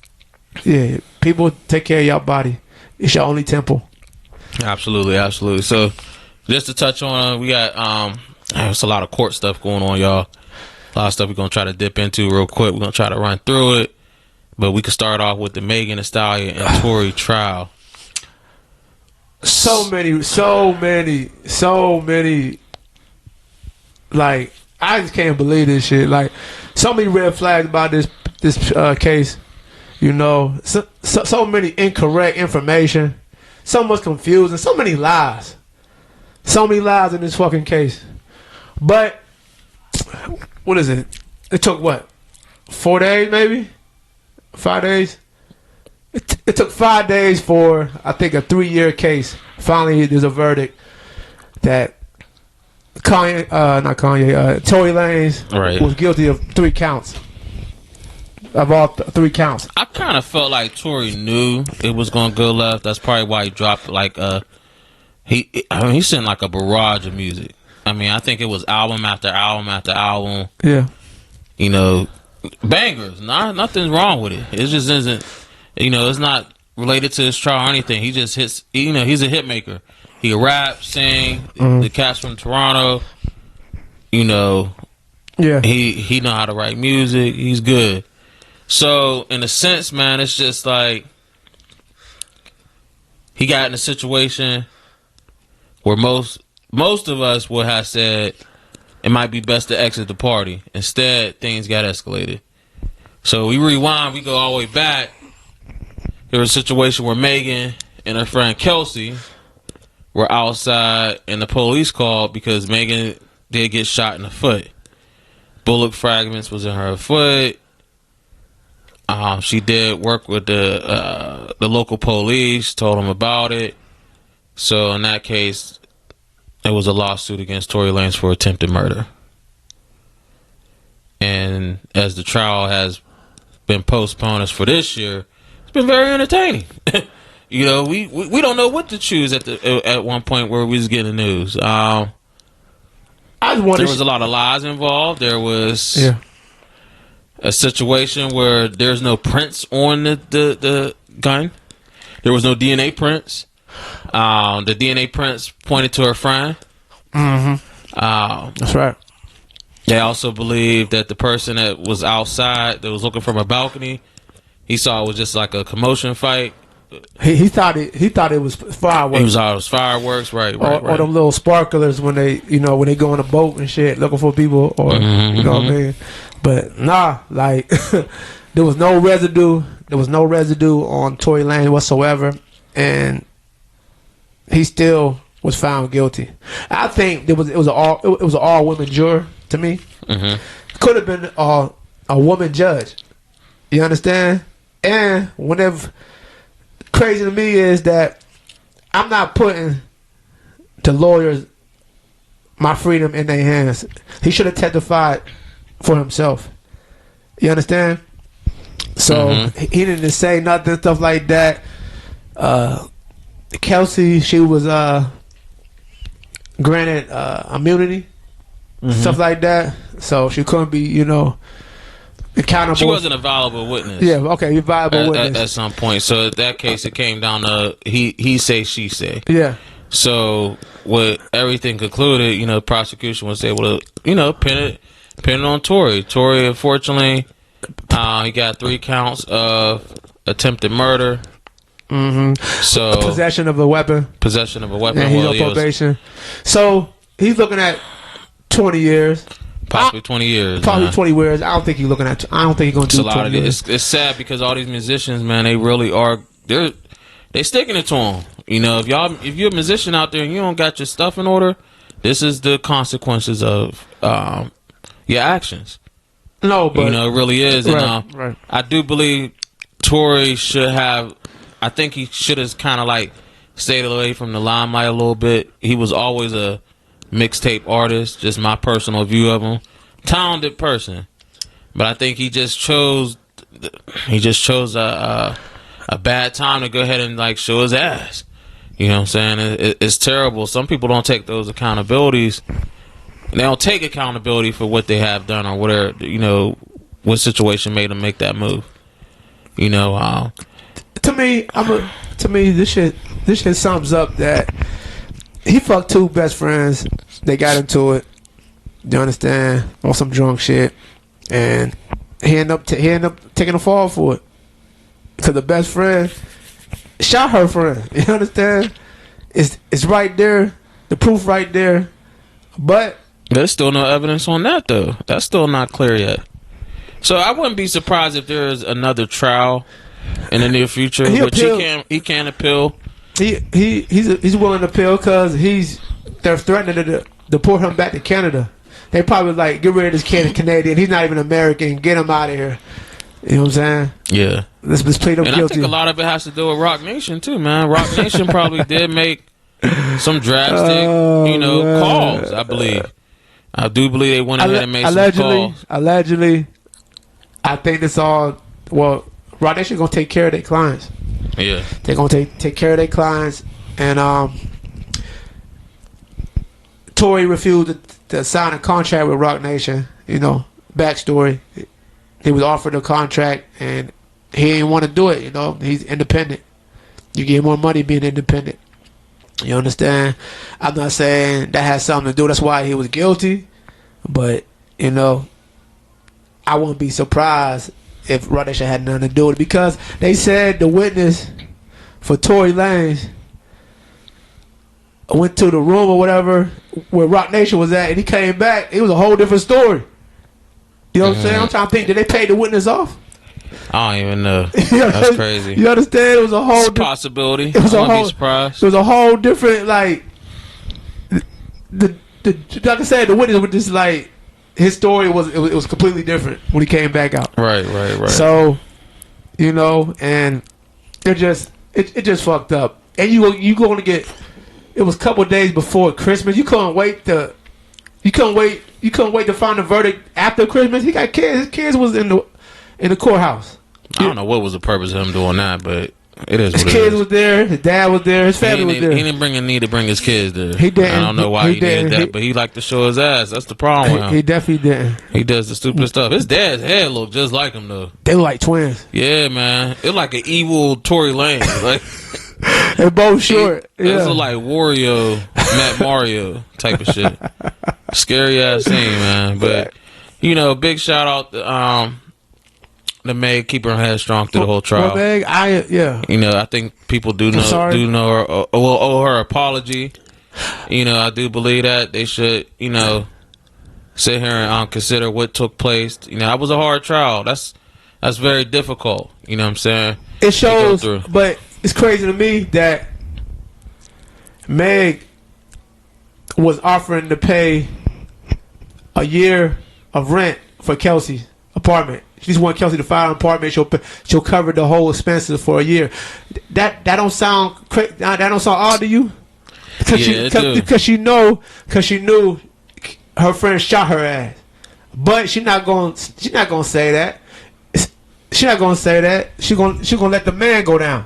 yeah, people, take care of your body. It's your only temple. Absolutely. So just to touch on, we got there's a lot of court stuff going on, y'all. A lot of stuff we're going to try to dip into real quick. We're going to try to run through it. But we can start off with the Megan Thee Stallion and Tory trial. So many. Like, I just can't believe this shit. Like, so many red flags about this case. So many incorrect information. So much confusion. So many lies. So many lies in this fucking case. But what is it? It took 4 days, maybe 5 days. It took 5 days for, I think, a 3-year case. Finally, there's a verdict that Tory Lanez was guilty of 3 counts. Of all 3 counts. I kind of felt like Tory knew it was going to go left. That's probably why he dropped he sent like a barrage of music. I mean, I think it was album after album after album. Yeah. Bangers. Nothing's wrong with it. It just isn't, it's not related to his trial or anything. He just hits, he's a hit maker. He can rap, sing. The cats from Toronto, yeah. He know how to write music. He's good. So, in a sense, man, it's just like he got in a situation where most of us would have said it might be best to exit the party. Instead, things got escalated. So we rewind, we go all the way back. There was a situation where Megan and her friend Kelsey were outside and the police called because Megan did get shot in the foot. Bullet fragments was in her foot. She did work with the local police, told them about it. So in that case, it was a lawsuit against Tory Lanez for attempted murder. And as the trial has been postponed as for this year, it's been very entertaining. We don't know what to choose at one point where we was getting the news. There was a lot of lies involved. There was a situation where there's no prints on the gun. There was no DNA prints. The DNA prints pointed to her friend. That's right. They also believe that the person that was outside, that was looking from a balcony, he saw it was just like a commotion fight. He thought it was fireworks. He was it was fireworks, right. Or them little sparklers when they go on a boat and shit looking for people, or you know what I mean. But nah, like there was no residue. There was no residue on Tory Lanez whatsoever, and he still was found guilty. I think it was an all women juror to me. Could have been a woman judge. You understand? And whenever crazy to me is that I'm not putting the lawyers my freedom in their hands. He should have testified for himself. You understand? So he didn't say nothing, stuff like that. Kelsey, she was granted immunity, stuff like that, so she couldn't be, you know, accountable. She wasn't a viable witness. Yeah, okay, you're viable witness at some point. So in that case, it came down to he say, she say. Yeah. So with everything concluded, you know, prosecution was able to, you know, pin it on Tory. Tory, unfortunately, he got 3 counts of attempted murder. So Possession of a weapon. And he's on probation. So he's looking at 20 years. Possibly 20 years. Probably 20 years. I don't think he's looking at. I don't think he's going to do 20 years. It's sad because all these musicians, man, they really are. They sticking it to them. You know, if you're a musician out there and you don't got your stuff in order, this is the consequences of your actions. No, but you know, it really is. Right, And right. I do believe Tory should have. I think he should have kind of like stayed away from the limelight a little bit. He was always a mixtape artist, just my personal view of him. Talented person, but I think he just chose a bad time to go ahead and like show his ass. You know what I'm saying? It's terrible. Some people don't take those accountabilities. They don't take accountability for what they have done or whatever, you know, what situation made them make that move. You know, to me, this shit sums up that he fucked 2 best friends. They got into it. You understand? On some drunk shit, and he ended up taking a fall for it because the best friend shot her friend. You understand? It's right there, the proof right there, but there's still no evidence on that though. That's still not clear yet. So I wouldn't be surprised if there is another trial in the near future, he can appeal. He's willing to appeal because they're threatening to deport him back to Canada. They probably like, get rid of this kid, Canadian. He's not even American. Get him out of here. You know what I'm saying? Yeah. Let's plead him guilty. I think a lot of it has to do with Rock Nation too, man. Rock Nation probably did make some drastic, calls. I believe. I do believe they went ahead and made some calls. Allegedly, I think it's all. Well, Rock Nation gonna take care of their clients. Yeah, they're gonna take care of their clients, and Tory refused to sign a contract with Rock Nation. You know, backstory. He was offered a contract and he didn't want to do it. You know, he's independent. You get more money being independent. You understand? I'm not saying that has something to do. That's why he was guilty. But you know, I wouldn't be surprised if Rock Nation had nothing to do with it, because they said the witness for Tory Lanez went to the room or whatever where Rock Nation was at, and he came back. It was a whole different story. You know what I'm saying? I'm trying to think, did they pay the witness off? I don't even know. That's crazy. You understand? It was a whole possibility. It was I wouldn't be surprised. It was a whole different, like, like I said, the witness was just like, his story was completely different when he came back out. Right. So, you know, and it just fucked up. And you going to get. It was a couple of days before Christmas. You couldn't wait to find the verdict after Christmas. He got kids. His kids was in the courthouse. I don't know what was the purpose of him doing that, but it is. His what kids it is. was there. His dad was there. His family was there. He didn't need to bring his kids there. He didn't. I don't know why he did that, but he liked to show his ass. That's the problem with him. He definitely didn't. He does the stupid stuff. His dad's head looked just like him though. They look like twins. Yeah, man. It like an evil Tory Lanez. Like they're both short. It was like Wario met Mario type of shit. Scary ass scene, man. But you know, big shout out to Meg, keeping her head strong through the whole trial. Well, Meg, you know, I think people do know her, will owe her apology. You know, I do believe that they should, you know, sit here and consider what took place. You know, that was a hard trial. That's very difficult. You know what I'm saying? It shows, but it's crazy to me that Meg was offering to pay a year of rent for Kelsey's apartment. She just want Kelsey to find an apartment. She'll cover the whole expenses for a year. That don't sound that don't sound odd to you? Because she knew her friend shot her ass. But she's not gonna say that. She's not gonna say that. She gonna let the man go down.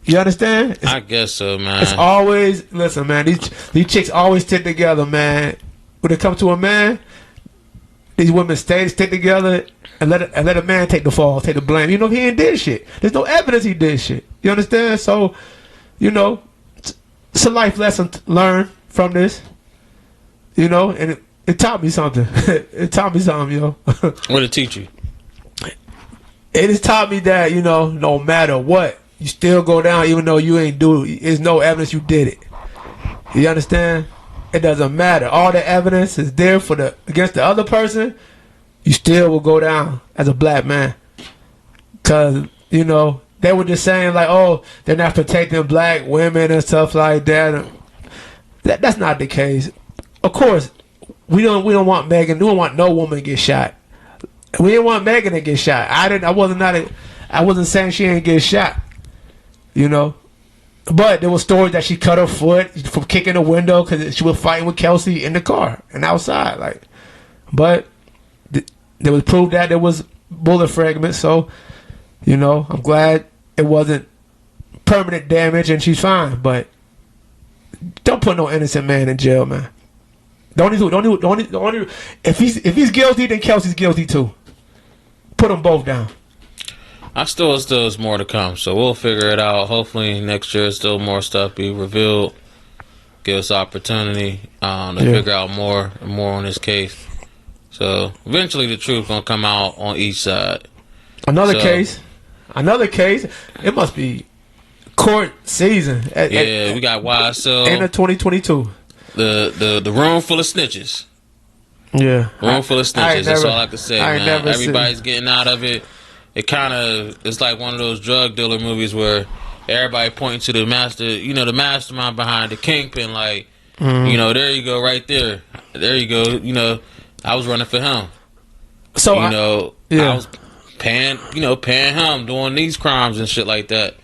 You understand? I guess so, man. It's always, listen, man, these chicks always stick together, man. When it comes to a man, these women stick together and let a man take the fall, take the blame. You know, he ain't did shit. There's no evidence he did shit. You understand? So, you know, it's a life lesson to learn from this. You know, and it taught me something. It taught me something, yo. What did it teach you? It has taught me that, you know, no matter what, you still go down even though you ain't do it. There's no evidence you did it. You understand? It doesn't matter. All the evidence is there against the other person. You still will go down as a black man. Because, you know, they were just saying like, oh, they're not protecting black women and stuff like that. That's not the case. Of course, we don't want Megan. We don't want no woman to get shot. We didn't want Megan to get shot. I wasn't saying she ain't get shot. You know, but there was stories that she cut her foot from kicking the window because she was fighting with Kelsey in the car and outside. Like, but there was proof that there was bullet fragments. So, you know, I'm glad it wasn't permanent damage and she's fine. But don't put no innocent man in jail, man. Don't if he's guilty, then Kelsey's guilty too. Put them both down. I still is more to come, so we'll figure it out. Hopefully next year still more stuff be revealed. Give us opportunity to figure out more and more on this case. So eventually the truth gonna come out on each side. Another case. It must be court season. We got YSL. End of 2022. The room full of snitches. Yeah. Room full of snitches. That's all I can say, man. seen. Everybody's getting out of it. It's like one of those drug dealer movies where everybody pointing to the mastermind behind the kingpin, like, you know, there you go, right there. There you go. You know, I was running for him. So I was paying him doing these crimes and shit like that.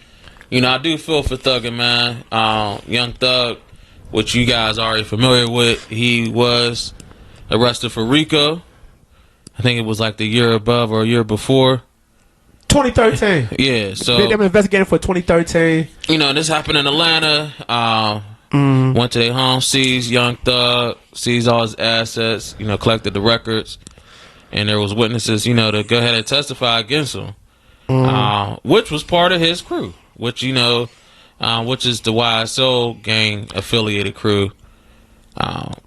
You know, I do feel for Thuggin', man. Young Thug, which you guys are already familiar with, he was arrested for RICO. I think it was like the year above or a year before. 2013. Yeah, so they've been investigating for 2013. You know, this happened in Atlanta. Went to their home, seized Young Thug, seized all his assets. You know, collected the records, and there was witnesses. You know, to go ahead and testify against him, which was part of his crew. Which which is the YSL gang affiliated crew,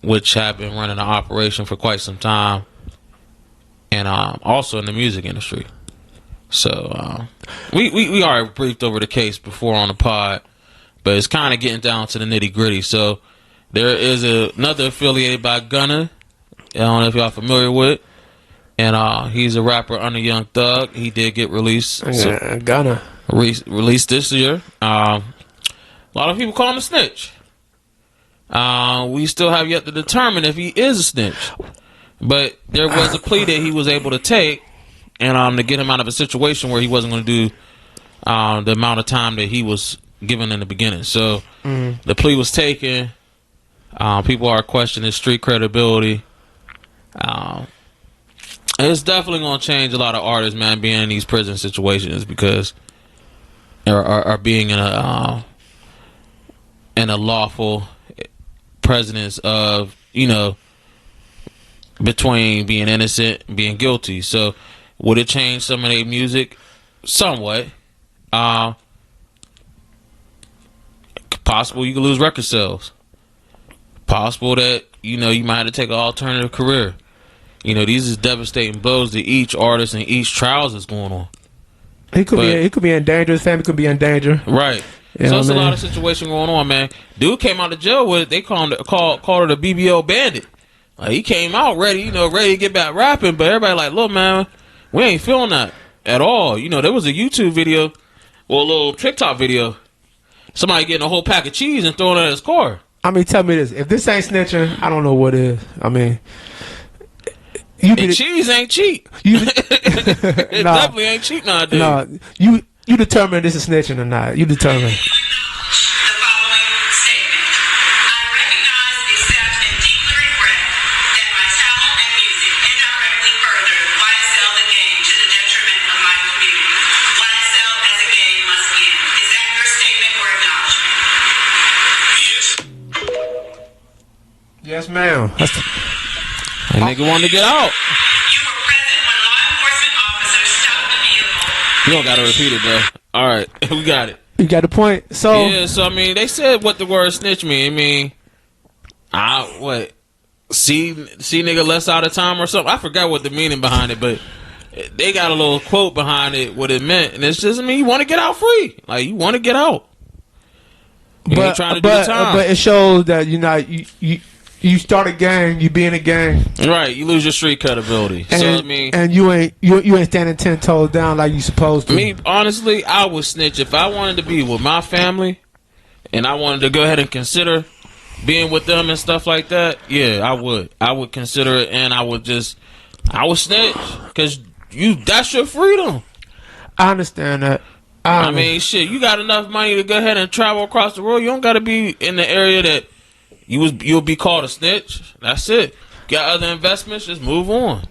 which have been running an operation for quite some time, and also in the music industry. So we already briefed over the case before on the pod, but it's kind of getting down to the nitty gritty. So there is another affiliated by Gunna. I don't know if y'all familiar with, and he's a rapper under Young Thug. He did get released. Gunna released this year. A lot of people call him a snitch. We still have yet to determine if he is a snitch, but there was a plea that he was able to take. And to get him out of a situation where he wasn't going to do the amount of time that he was given in the beginning. So the plea was taken. People are questioning his street credibility. It's definitely going to change a lot of artists, man, being in these prison situations because are being in a lawful precedence of, you know, between being innocent and being guilty. So would it change some of their music? Somewhat. Possible you could lose record sales. Possible that, you know, you might have to take an alternative career. You know, these is devastating blows to each artist and each trials that's going on. He could be in danger. His family could be in danger. Right. So it's a lot of situation going on, man. Dude came out of jail with, they called her the BBO bandit. Like, he came out ready to get back rapping, but everybody like, look, man, we ain't feeling that at all. You know, there was a YouTube video, or a little TikTok video, somebody getting a whole pack of cheese and throwing it in his car. I mean, tell me this. If this ain't snitching, I don't know what is. I mean, cheese ain't cheap. It definitely ain't cheap nowadays. Nah, you determine this is snitching or not. You determine. Statement ma'am. That nigga wanted to get out. You were present when law enforcement officers stopped the vehicle. You don't gotta repeat it, bro. All right, we got it. You got the point. So Yeah, so I mean, they said what the word snitch mean. I mean, what? See nigga less out of time or something. I forgot what the meaning behind it, but they got a little quote behind it what it meant, and it's just, I mean, you want to get out free, like you want to get out. You ain't trying to do the time. But it shows that you start a gang, you be in a gang, right? You lose your street credibility. And, so I mean, and you ain't standing 10 toes down like you supposed to. Me honestly, I would snitch if I wanted to be with my family, and I wanted to go ahead and consider being with them and stuff like that. Yeah, I would consider it, and I would snitch because that's your freedom. I understand that. I mean, shit, you got enough money to go ahead and travel across the world. You don't got to be in the area that you'll be called a snitch. That's it. Got other investments, just move on.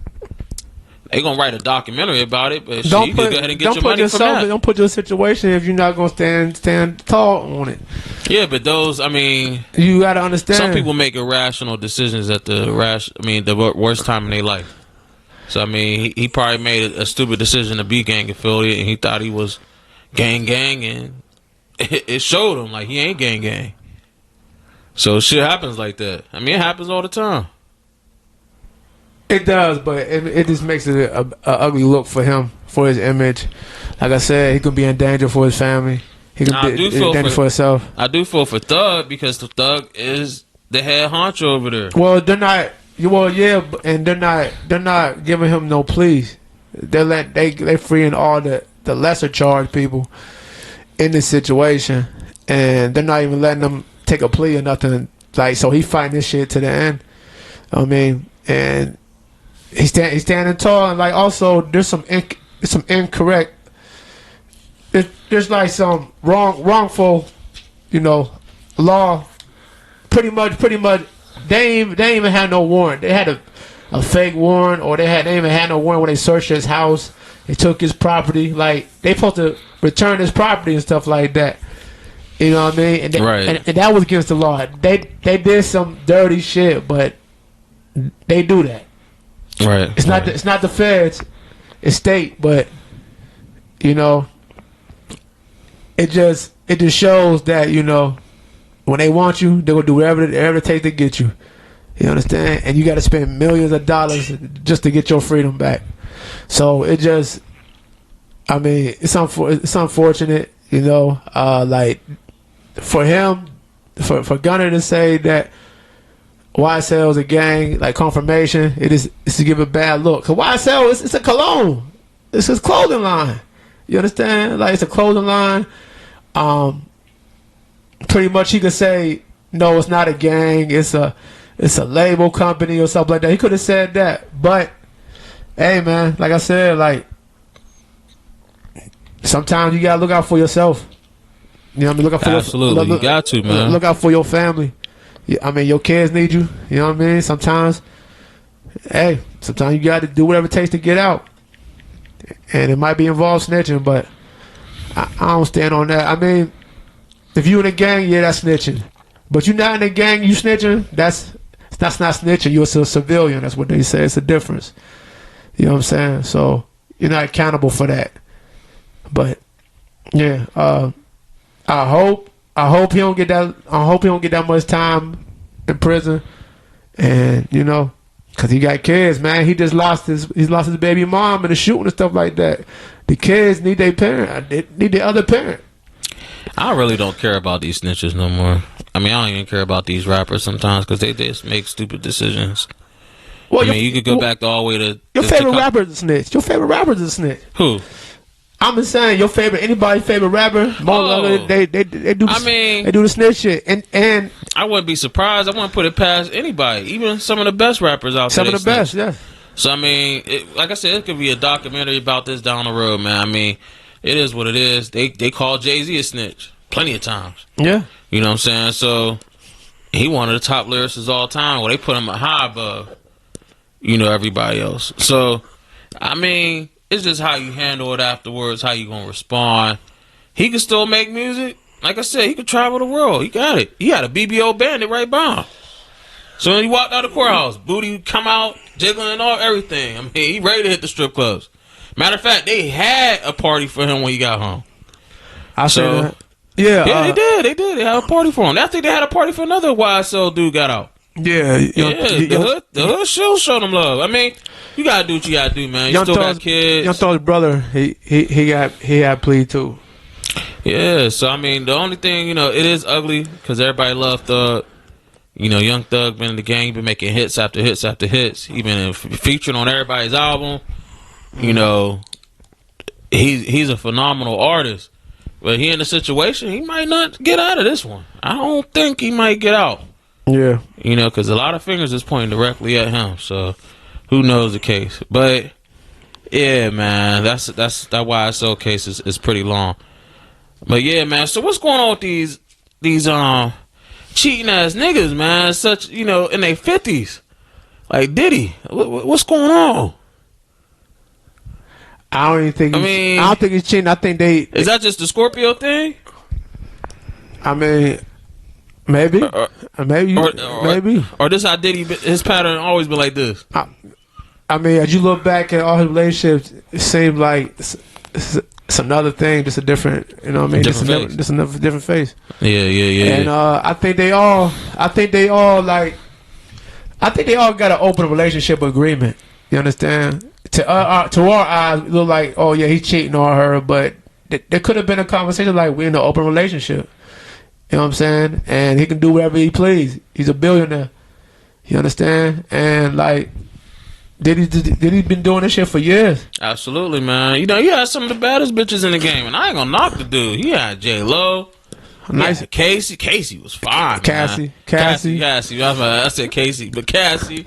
They gonna write a documentary about it, but shit, you can go ahead and get your money from that. Don't put your situation if you're not gonna stand tall on it. Yeah, but those, I mean, you gotta understand. Some people make irrational decisions at the worst time in their life. So I mean, he probably made a stupid decision to be gang affiliate, and he thought he was gang, and it showed him like he ain't gang. So shit happens like that. I mean, it happens all the time. It does, but it just makes it a ugly look for him, for his image. Like I said, he could be in danger for his family. He could be in danger for himself. I do feel for Thug because the Thug is the head honcho over there. Well, they're not. Well, yeah, and they're not giving him no pleas. They freeing all the lesser charged people in this situation, and they're not even letting them take a plea or nothing. Like, so he fighting this shit to the end. I mean, and he's standing tall, and like also there's some incorrect. There's like some wrongful, law. Pretty much. They ain't even had no warrant. They had a fake warrant, or they ain't even had no warrant when they searched his house. They took his property. Like, they supposed to return his property and stuff like that. You know what I mean? And and that was against the law. They did some dirty shit, but they do that. Right. It's not the feds. It's state, but it just shows that when they want you, they're gonna do whatever it takes to get you. You understand? And you got to spend millions of dollars just to get your freedom back. So it just, I mean, it's unfortunate, like for him, for Gunner to say that YSL is a gang, like confirmation, it's to give a bad look. Cause YSL it's a cologne, it's his clothing line. You understand? Like, it's a clothing line. Pretty much he could say, no, it's not a gang, it's a label company or something like that. He could have said that, but hey, man, like I said, like sometimes you gotta look out for yourself. You know what I mean? Look out for absolutely. You got to, man. Look out for your family. I mean, your kids need you. You know what I mean? Sometimes you got to do whatever it takes to get out, and it might be involved snitching, but I don't stand on that. I mean, if you in a gang, yeah, that's snitching. But you're not in a gang, you snitching, that's not snitching. You're a civilian. That's what they say. It's a difference. You know what I'm saying? So you're not accountable for that. But yeah, I hope he don't get that. I hope he don't get that much time in prison. And because he got kids, man. He lost his baby mom in a shooting and stuff like that. The kids need their parent. They need the other parent. I really don't care about these snitches no more. I mean, I don't even care about these rappers sometimes because they just make stupid decisions. Well, I mean, you could go back all the way to your favorite rapper is a snitch. Your favorite rapper is a snitch. Who? I'm just saying, anybody's favorite rapper. They do. I mean, they do the snitch shit, and I wouldn't be surprised. I wouldn't put it past anybody, even some of the best rappers out there. Some of the best, yeah. So I mean, like I said, it could be a documentary about this down the road, man. I mean, it is what it is. They call Jay-Z a snitch plenty of times. Yeah. You know what I'm saying? So he one of the top lyricists all time. Well, they put him high above, everybody else. So I mean, it's just how you handle it afterwards, how you gonna respond. He can still make music. Like I said, he could travel the world. He got it. He had a BBO Bandit right by him. So when he walked out of the courthouse, booty come out, jiggling and all everything. I mean, he ready to hit the strip clubs. Matter of fact, they had a party for him when he got home. I saw that. Yeah, they did. They did. They had a party for him. I think they had a party for another YSL dude got out. Yeah, the hood still show them love. I mean, you gotta do what you gotta do, man. You still got kids. Young Thug's brother, he had plea too. Yeah, so I mean, the only thing, you know, it is ugly because everybody loved Thug. You know, Young Thug been in the game, been making hits after hits after hits. He been featured on everybody's album. You know, he's a phenomenal artist, but he in a situation he might not get out of this one. I don't think he might get out. Yeah, you know, because a lot of fingers is pointing directly at him. So who knows the case? But yeah, man, that YSL case is pretty long. But yeah, man. So what's going on with these cheating ass niggas, man? Such, you know, in their 50s, like Diddy. What's going on? I don't think he's cheating. I think is that just the Scorpio thing? I mean, maybe, maybe. Or this how Diddy, his pattern always been like this. I mean, as you look back at all his relationships, it seems like it's another thing, just a different, you know what I mean? Just another different face. Yeah. And I think they all got an open relationship agreement. You understand? To our eyes, it look like, oh yeah, he's cheating on her, but there could have been a conversation like, we're in an open relationship. You know what I'm saying? And he can do whatever he please. He's a billionaire. You understand? And like, did he been doing this shit for years? Absolutely, man. You know, he had some of the baddest bitches in the game, and I ain't gonna knock the dude. He had J-Lo. Nice. Casey. Casey was fine. Cassie. I said Casey, but Cassie.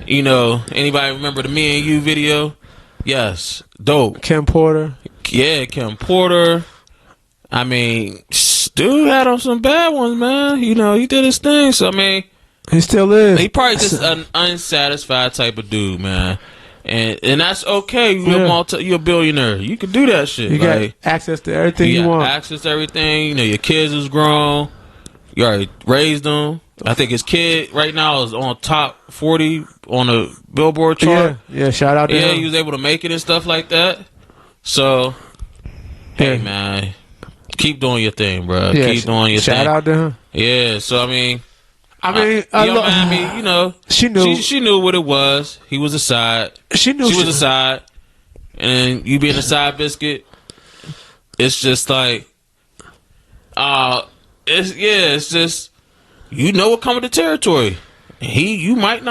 You know, anybody remember the Me and You video? Yes. Dope. Kim Porter. Yeah, Kim Porter. I mean, dude had on some bad ones, man. You know, he did his thing. So, I mean, he still is. He probably just an unsatisfied type of dude, man. And that's okay. You're a billionaire. You can do that shit. You got access to everything you want. Access to everything. You know, your kids is grown. You already raised them. I think his kid right now is on top 40 on the Billboard chart. Yeah, shout out to him. Yeah, he was able to make it and stuff like that. So, hey, man, keep doing your thing, bro. Yeah, keep doing your thing. Shout out to him. Yeah, so, I mean, you know, she knew. She knew what it was. He was a side. She knew she was a side. And you being a side biscuit, it's just like, it's just, you know what comes with the territory. You're not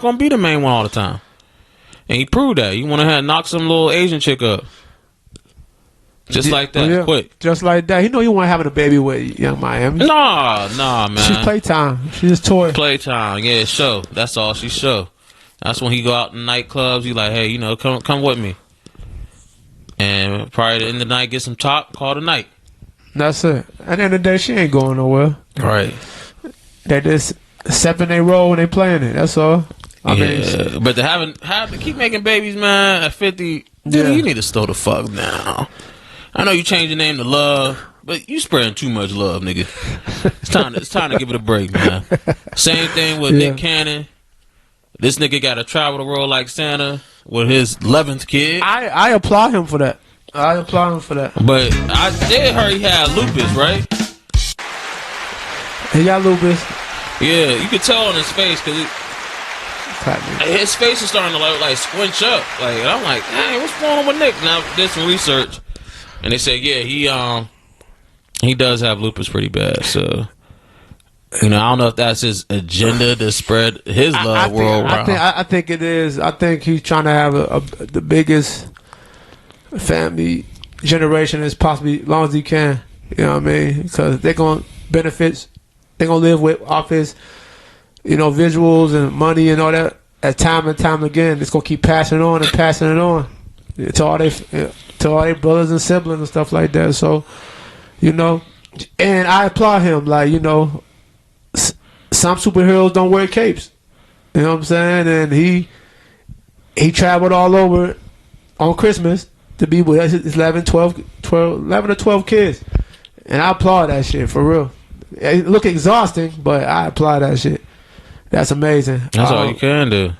gonna be the main one all the time. And he proved that. You want to knock some little Asian chick up. Just like that, quick. Just like that. He know you want having a baby with Young Miami. Nah, man. She's playtime. She's just toy. Playtime, yeah, show. That's all she show. That's when he go out in nightclubs. He like, hey, you know, come with me. And probably at the end of the night, get some top, call it a night. That's it. At the end of the day, she ain't going nowhere. Right. They just stepping their role when they playing it. That's all. I mean, but to have to keep making babies, man, at 50, dude, you need to slow the fuck down. I know you changed your name to Love, but you spreading too much love, nigga. It's time to give it a break, man. Same thing with Nick Cannon. This nigga got to travel the world like Santa with his 11th kid. I applaud him for that. But I did hear he had lupus, right? He got lupus. Yeah, you could tell on his face because his face is starting to like squinch up. Like, and I'm like, hey, what's going on with Nick? Now I did some research. And they said, yeah, he does have lupus pretty bad. So, you know, I don't know if that's his agenda to spread his love worldwide. I think it is. I think he's trying to have the biggest family generation as possibly long as he can. You know what I mean? Because they're going to benefits. They're going to live off his, you know, visuals and money and all that. At time and time again, it's going to keep passing it on and passing it on to all their brothers and siblings and stuff like that. So, you know, and I applaud him. Like, you know, some superheroes don't wear capes. You know what I'm saying? And he traveled all over on Christmas to be with his 11 or 12 kids. And I applaud that shit, for real. It look exhausting, but I applaud that shit. That's amazing. That's all you can do.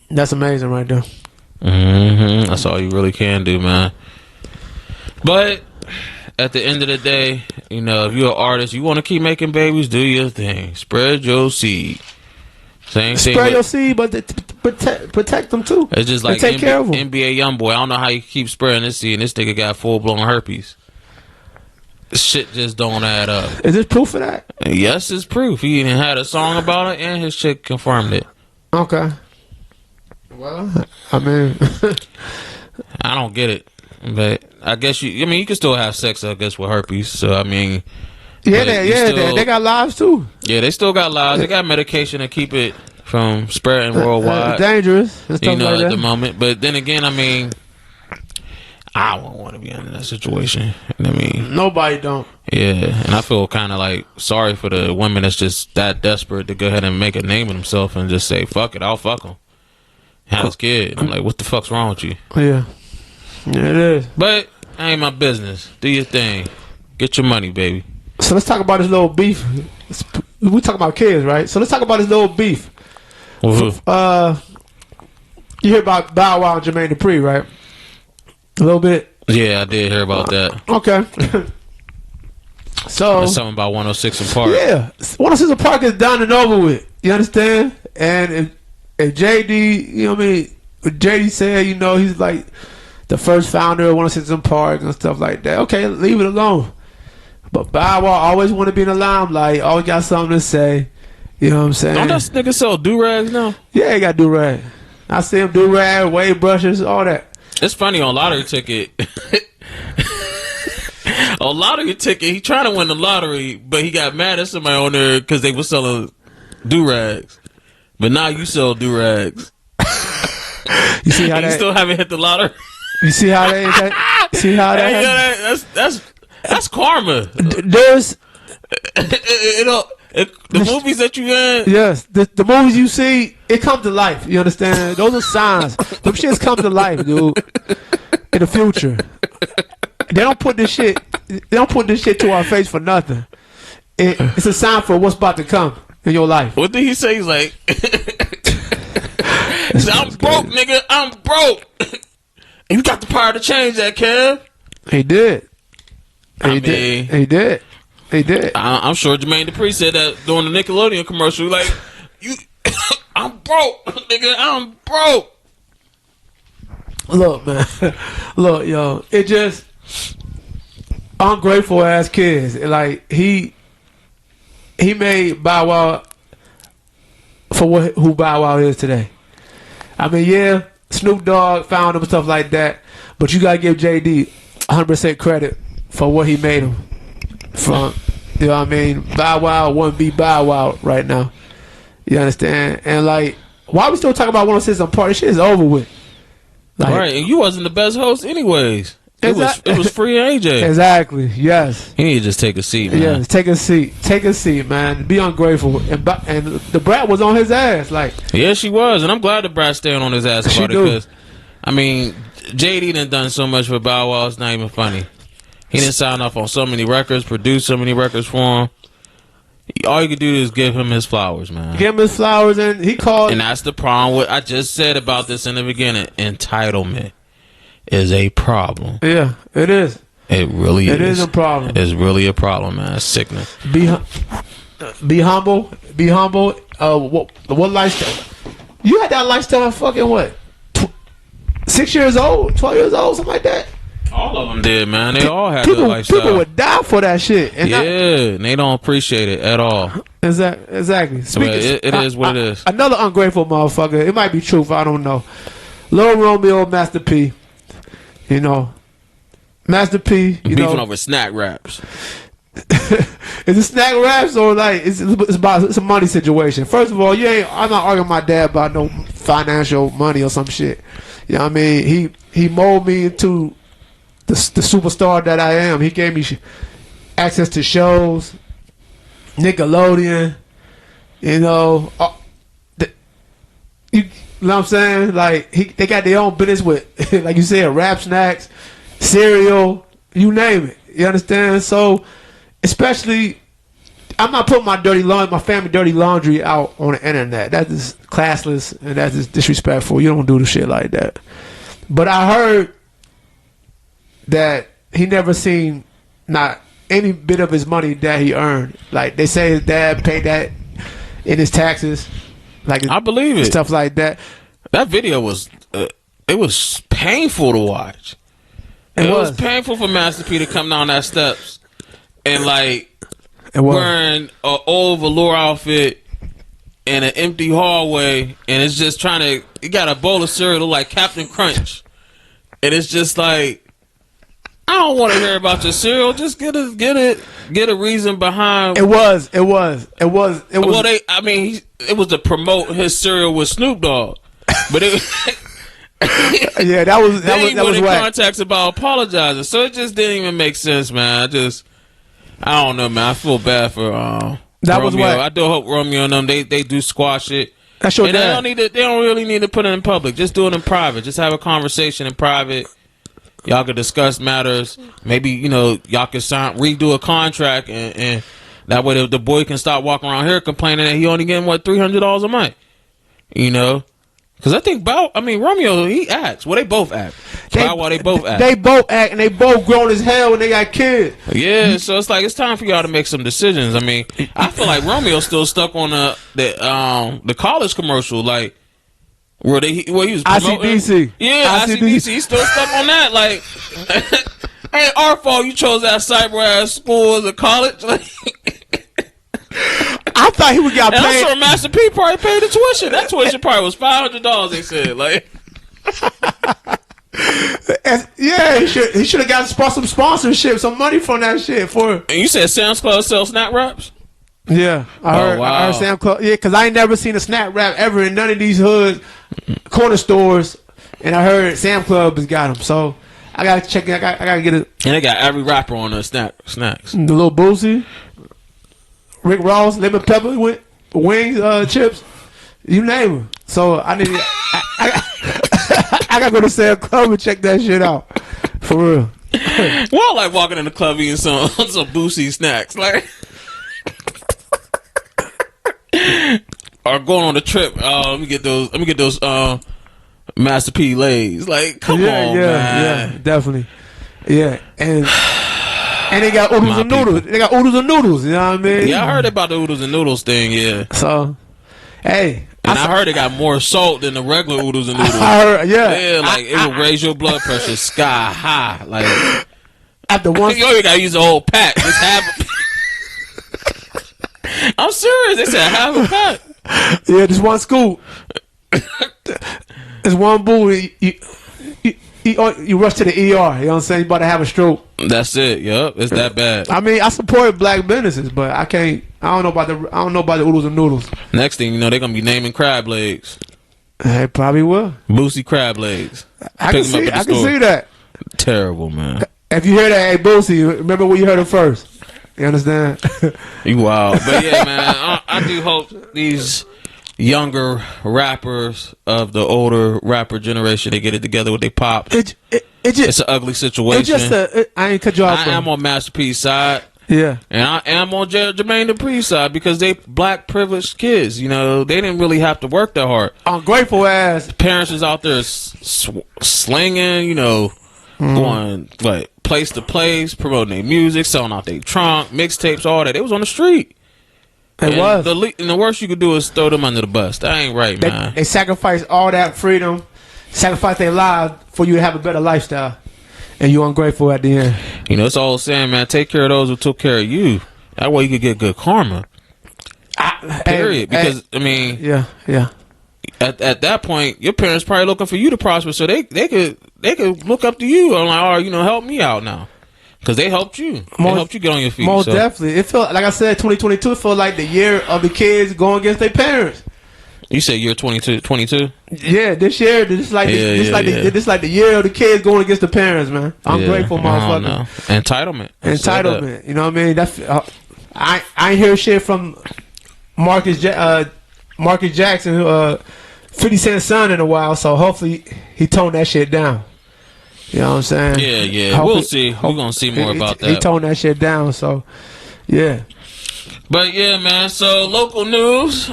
That's amazing right there. That's all you really can do, man. But at the end of the day, you know, if you're an artist, you want to keep making babies, do your thing. Spread your seed. Same thing. Spread your seed, but protect them too. It's just like take care of them. NBA YoungBoy. I don't know how you keep spreading this seed, and this nigga got full-blown herpes. Shit just don't add up. Is this proof of that? Yes, it's proof. He even had a song about it, and his chick confirmed it. Okay. Well, I mean, I don't get it, but I guess you can still have sex, I guess, with herpes. So I mean, they got lives too. Yeah, they still got lives. They got medication to keep it from spreading worldwide. Dangerous, and stuff like at that. the moment. But then again, I mean, I won't want to be in that situation. I mean, nobody don't. Yeah, and I feel kind of like sorry for the women that's just that desperate to go ahead and make a name of themselves and just say, "Fuck it, I'll fuck them." Have this kid. I'm like, what the fuck's wrong with you? Yeah, it is. But ain't my business. Do your thing. Get your money, baby. So let's talk about this little beef. We talk about kids, right? So let's talk about this little beef. You hear about Bow Wow and Jermaine Dupri, right? A little bit. Yeah, I did hear about that. Okay. So there's something about 106 in Park. Yeah, 106 in Park is done and over with. You understand? And if JD, you know what I mean? JD said, you know, he's like the first founder of 106 in Park and stuff like that. Okay, leave it alone. But Bow Wow always want to be in the limelight. Always got something to say. You know what I'm saying? Don't that nigga sell do-rags now? Yeah, he got do-rag. I see him do-rag, wave brushes, all that. It's funny on lottery ticket. On lottery ticket, he trying to win the lottery, but he got mad at somebody on there because they were selling do-rags. But now you sell do-rags. You see how and that? You still haven't hit the lottery. You see how that? See how that? That's karma. There's the movies that you in. Yes, the movies you see, it comes to life. You understand? Those are signs. Them shits come to life, dude. In the future, they don't put this shit. They don't put this shit to our face for nothing. It's a sign for what's about to come in your life. What did he say? He's like, I'm broke, nigga. I'm broke. And you got the power to change that, Kev. He did. He did. I'm sure Jermaine Dupri said that during the Nickelodeon commercial. Like, I'm broke, nigga. I'm broke. Look, man. Look, yo. It just ungrateful ass kids. Like he made Bow Wow for who Bow Wow is today. I mean, yeah, Snoop Dogg found him and stuff like that, but you gotta give JD 100% credit for what he made him from. You know what I mean? Bow Wow wouldn't be Bow Wow right now. You understand? And like, why we still talking about 106 in Park? This shit is over with. Like, right, and you wasn't the best host anyways. It was free AJ. Exactly. Yes. He need to just take a seat, man. Yeah, take a seat. Take a seat, man. Be ungrateful. And the brat was on his ass. Like, yeah, she was, and I'm glad the brat staying on his ass about it because, I mean, JD done so much for Bow Wow. It's not even funny. He didn't sign off on so many records, produce so many records for him. All you can do is give him his flowers, man. Give him his flowers, and he called. And that's the problem. What I just said about this in the beginning. Entitlement is a problem. Yeah, it is. It really is. It is a problem. It's really a problem, man. It's sickening. Be humble. Be humble. What lifestyle? You had that lifestyle fucking what? 6 years old? 12 years old? Something like that? All of them did, man. They all had that lifestyle. People would die for that shit. And and they don't appreciate it at all. Exactly. It is what it is. Another ungrateful motherfucker. It might be truth. I don't know. Lil Romeo, Master P. You know, Master P. You beefing know, over snack wraps. Is it snack wraps or like it's a money situation? First of all, I'm not arguing with my dad about no financial money or some shit. You know what I mean? He molded me into the superstar that I am. He gave me access to shows, Nickelodeon. You know, you know what I'm saying? Like they got their own business with, like you said, rap snacks, cereal, you name it. You understand? So, especially I'm not putting my family dirty laundry out on the internet. That is classless and that is disrespectful. You don't do the shit like that. But I heard that he never seen not any bit of his money that he earned. Like they say his dad paid that in his taxes. Like I believe it. Stuff like that. That video was it was painful to watch. It was painful for Master P to come down that steps and like wearing an old velour outfit in an empty hallway, and it's just trying to. He got a bowl of cereal like Captain Crunch, and it's just like, I don't want to hear about your cereal. Just get a reason behind. It was. Well, it was to promote his cereal with Snoop Dogg, but it. Yeah, that was whack. Contacts about apologizing, so it just didn't even make sense, man. I don't know, man. I feel bad for that Romeo. was whack. I do hope Romeo and them they do squash it. That's your and dad. they don't really need to put it in public. Just do it in private. Just have a conversation in private. Y'all could discuss matters. Maybe y'all could redo a contract, and that way the boy can stop walking around here complaining that he only getting $300 a month. Because I think Romeo, he acts. Well, they both act. They both act. They both act, and they both grown as hell, and they got kids. Yeah, so it's like it's time for y'all to make some decisions. I mean, I feel like Romeo's still stuck on the college commercial, like where he was promoting. ICDC. Yeah, ICDC. He's still stuck on that. Like, ain't our fault you chose that cyber ass school as a college. Like, I thought he would got paid. I'm sure Master P probably paid the tuition. That tuition probably was $500. They said, like, yeah, he should have got some sponsorship, some money from that shit for. And you said Sam's Club sells snap wraps? Yeah, I heard Sam's Club. Yeah, because I ain't never seen a snap wrap ever in none of these hood corner stores, and I heard Sam Club has got them. So I gotta check it. I gotta get it. And they got every rapper on the snacks. The little Boosie. Rick Ross, lemon pepper, wings, chips, you name them. So I need. I gotta go to Sam Club and check that shit out. For real. Well, I like walking in the club eating some Boosie snacks, like, or going on a trip. Let me get those Master P Lays. Like, come on, man. Yeah, definitely. Yeah, and they got oodles and noodles. They got oodles and noodles. You know what I mean? Yeah, I heard about the oodles and noodles thing. Yeah. So, hey, and I heard it got more salt than the regular oodles and noodles. I heard, yeah, like it will raise your blood pressure sky high. Like after one, you only gotta use the whole pack. Just have. I'm serious. They said half a pack. Yeah, just one scoop. It's one boo. You rush to the ER. You know what I'm saying? You about to have a stroke. That's it. Yup. It's that bad. I mean, I support black businesses, but I can't. I don't know about the oodles and noodles. Next thing you know, they're gonna be naming crab legs. They probably will. Boosie crab legs. I can see that. Terrible, man. If you hear that, hey Boosie, remember where you heard it first. You understand? You wild, but yeah, man. I do hope these younger rappers of the older rapper generation, they get it together with their pop. It's an ugly situation. I ain't cut you off. I am on Master P's side. Yeah. And I am on Jermaine Dupri's side because they black privileged kids. They didn't really have to work that hard. Ungrateful ass. Parents was out there slinging, going place to place, promoting their music, selling out their trunk, mixtapes, all that. They was on the street. It was. And the worst you could do is throw them under the bus. That ain't right, man. They sacrificed all that freedom, sacrificed their lives for you to have a better lifestyle. And you ungrateful at the end. It's all saying, man, take care of those who took care of you. That way you could get good karma. Period. Because, yeah. At that point, your parents probably looking for you to prosper, so they could look up to you and like, help me out now. Because they helped you. They helped you get on your feet. Most definitely. It felt, like I said, 2022, it felt like the year of the kids going against their parents. You said year 22? Yeah, this year, this like the year of the kids going against the parents, man. I'm grateful, motherfucker. Entitlement. You know what I mean? That's I ain't hear shit from Marcus Jackson, 50 Cent's son in a while, so hopefully he toned that shit down. You know what I'm saying? Yeah. We'll see. We're going to see more about that. He toned that shit down, so, yeah. But yeah, man. So local news.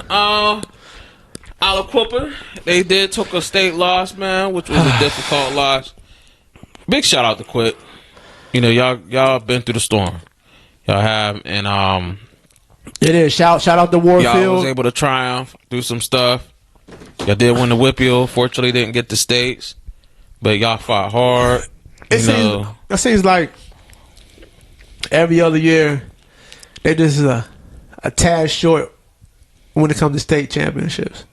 Aliquipper, they took a state loss, man, which was a difficult loss. Big shout out to Quit. You know, y'all been through the storm. Y'all have, and it is shout out to Warfield. Y'all was able to triumph, do some stuff. Y'all did win the Whippeal. Fortunately, didn't get the states, but y'all fought hard. It seems like every other year they just a tad short when it comes to state championships.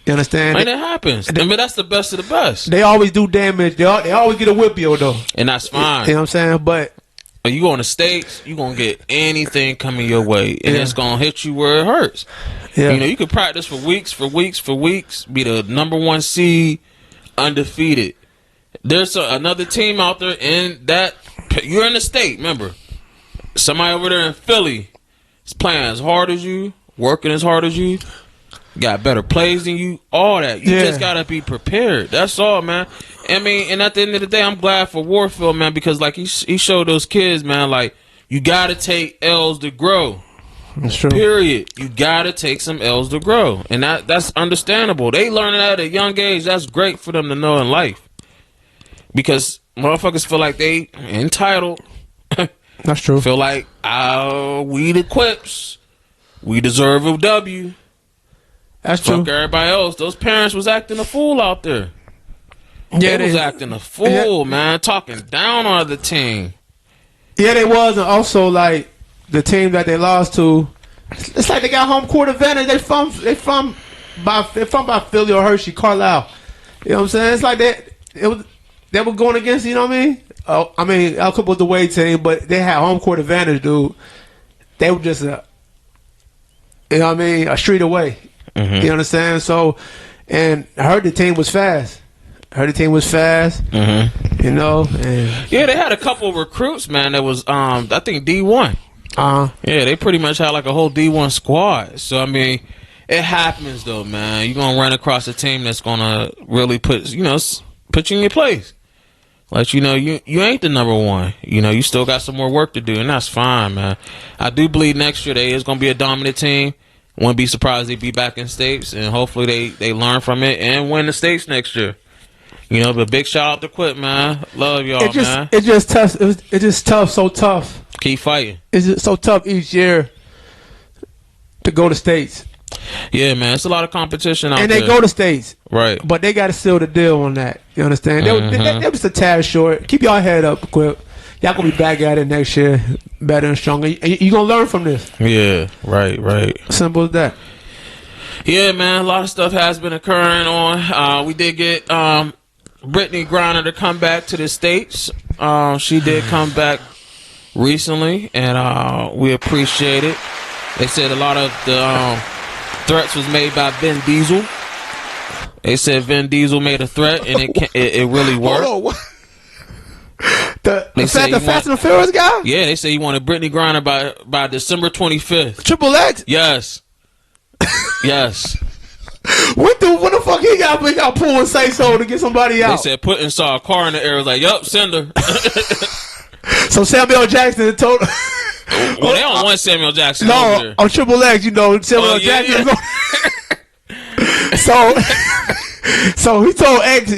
You understand? And it happens. I mean, that's the best of the best. They always do damage. They always get a Whippeal though, and that's fine. You know what I'm saying? But you go in the States, you gonna get anything coming your way, and it's gonna hit you where it hurts. Yeah. You know, you could practice for weeks, be the number 1 seed, undefeated. There's another team out there in that you're in the state. Remember, somebody over there in Philly is playing as hard as you, working as hard as you, got better plays than you, all that. You just gotta be prepared. That's all, man. I mean, and at the end of the day, I'm glad for Warfield, man, because like he showed those kids, man, like you gotta take L's to grow. That's true. Period. You gotta take some L's to grow, and that's understandable. They learning that at a young age. That's great for them to know in life, because motherfuckers feel like they entitled. That's true. Feel like we the Quips, we deserve a W. That's true. Fuck everybody else. Those parents was acting a fool out there. Yeah, they was acting a fool, man. Talking down on the team. Yeah, they was, and also like the team that they lost to. It's like they got home court advantage. They from by Philly or Hershey, Carlisle. You know what I'm saying? It's like they were going against. You know what I mean? I mean, Aliquipper was the way team, but they had home court advantage, dude. They were just you know what I mean, a street away. Mm-hmm. You understand? So, and I heard the team was fast. Mm-hmm. You know, and yeah, they had a couple of recruits, man. That was I think D1. Yeah, they pretty much had like a whole D1 squad. So I mean, it happens though, man. You're gonna run across a team that's gonna really put you in your place. Like, you know, you ain't the number 1. You know, you still got some more work to do, and that's fine, man. I do believe next year they is gonna be a dominant team. Wouldn't be surprised they'd be back in states, and hopefully they learn from it and win the states next year. You know, but big shout out to Quit, man. Love y'all, man. It's just tough. It's just tough, so tough. Keep fighting. It's just so tough each year to go to states. Yeah, man. It's a lot of competition out there. And they go to states. Right. But they got to seal the deal on that. You understand? They was a tad short. Keep y'all head up, Quip. Y'all going to be back at it next year, better and stronger. You going to learn from this. Yeah, right. Simple as that. Yeah, man. A lot of stuff has been occurring on. We did get Brittany Griner to come back to the States. She did come back recently, and we appreciate it. They said a lot of the threats was made by Vin Diesel. They said Vin Diesel made a threat, and it really worked. Hold on, the Fast and the Furious guy? Yeah, they say he wanted Brittany Griner by December 25th. Triple X? Yes. Yes. What the fuck he got pull and say so to get somebody out? They said Putin saw a car in the air, was like, yup, send her. So Samuel Jackson told well, they don't want Samuel Jackson. No, on Triple X, you know, Samuel Jackson. Yeah. So he told X,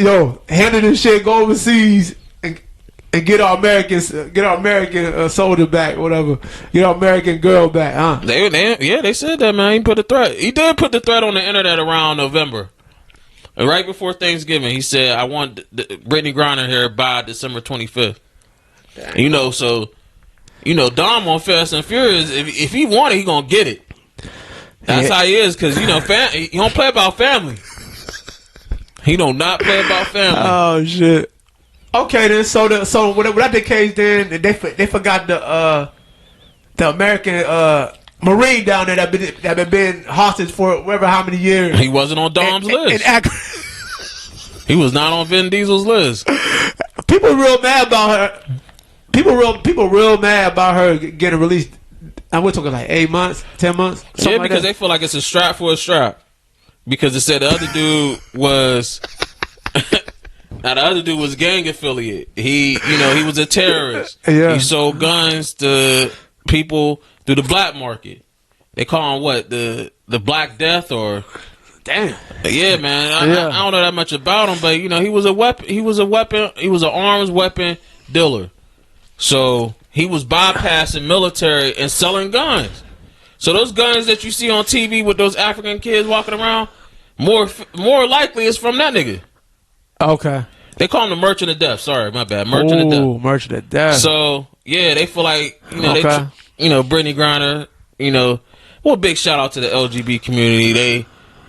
handle this shit, go overseas and get our American soldier back, whatever. Get our American girl back, huh? They said that, man. He put a threat. He did put the threat on the internet around November. And right before Thanksgiving, he said, I want Brittany Griner here by December 25th. Dom on Fast and Furious, if he want it, he gonna get it. That's how he is, because, he don't play about family. He don't not play about family. Oh, shit. Okay, then, so whatever that the case, then they forgot the American Marine down there that been hostage for whatever how many years. He wasn't on Dom's list. He was not on Vin Diesel's list. People real mad about her. People real mad about her getting released. And we're talking like 8 months, 10 months. Yeah, because they feel like it's a strap for a strap. Because it said the other dude was. Now the other dude was gang affiliate. He was a terrorist. Yeah. He sold guns to people through the black market. They call him what, the Black Death or Damn. yeah, man. I don't know that much about him, but you know, he was an arms weapon dealer. So he was bypassing military and selling guns. So those guns that you see on TV with those African kids walking around, more likely is from that nigga. Okay. They call him the Merchant of Death. Sorry, my bad. Merchant of Death. Merchant of Death. So yeah, they feel like Okay. Brittany Griner. Well, big shout out to the LGBT community.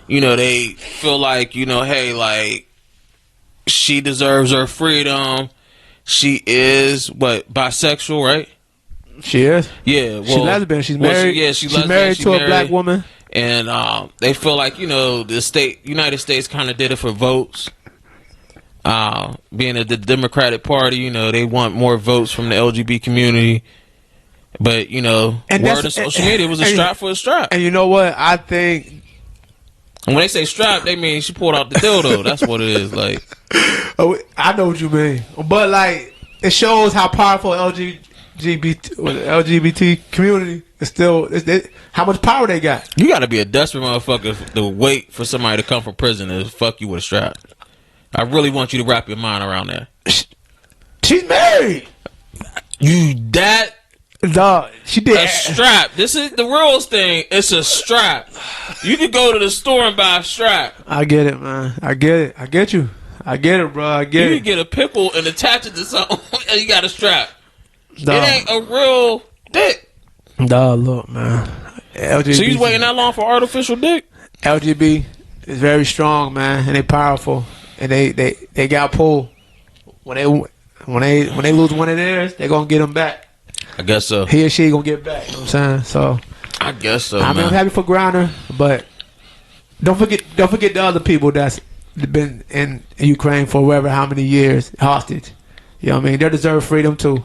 They feel like hey, like she deserves her freedom. She is bisexual, right? She is. Yeah, well, she's lesbian. She's married. She's lesbian. Married to a black woman. And they feel like the United States kind of did it for votes. Being the Democratic Party, they want more votes from the LGBT community. But and word on social media was a strap for a strap. And you know what? I think. And when they say strap, they mean she pulled out the dildo. That's what it is. Like, oh, I know what you mean, but like it shows how powerful LGBT community is still. How much power they got. You got to be a desperate motherfucker to wait for somebody to come from prison and fuck you with a strap. I really want you to wrap your mind around that. She's married. Dog, she did a strap. This is the rules thing. It's a strap. You can go to the store and buy a strap. I get it, man. I get it. I get you. I get it, bro. I get it. You can get a pickle and attach it to something, and you got a strap. Dog. It ain't a real dick. Dog, look, man. LGBT, so you waiting that long for artificial dick? LGBT is very strong, man, and they powerful, and they got pulled. When they lose one of theirs, they gonna get them back. I guess so. He or she gonna get back. You know what I'm saying? So I guess so. I'm happy for Griner, but don't forget the other people that's been in Ukraine for how many years hostage. You know what I mean? They deserve freedom too.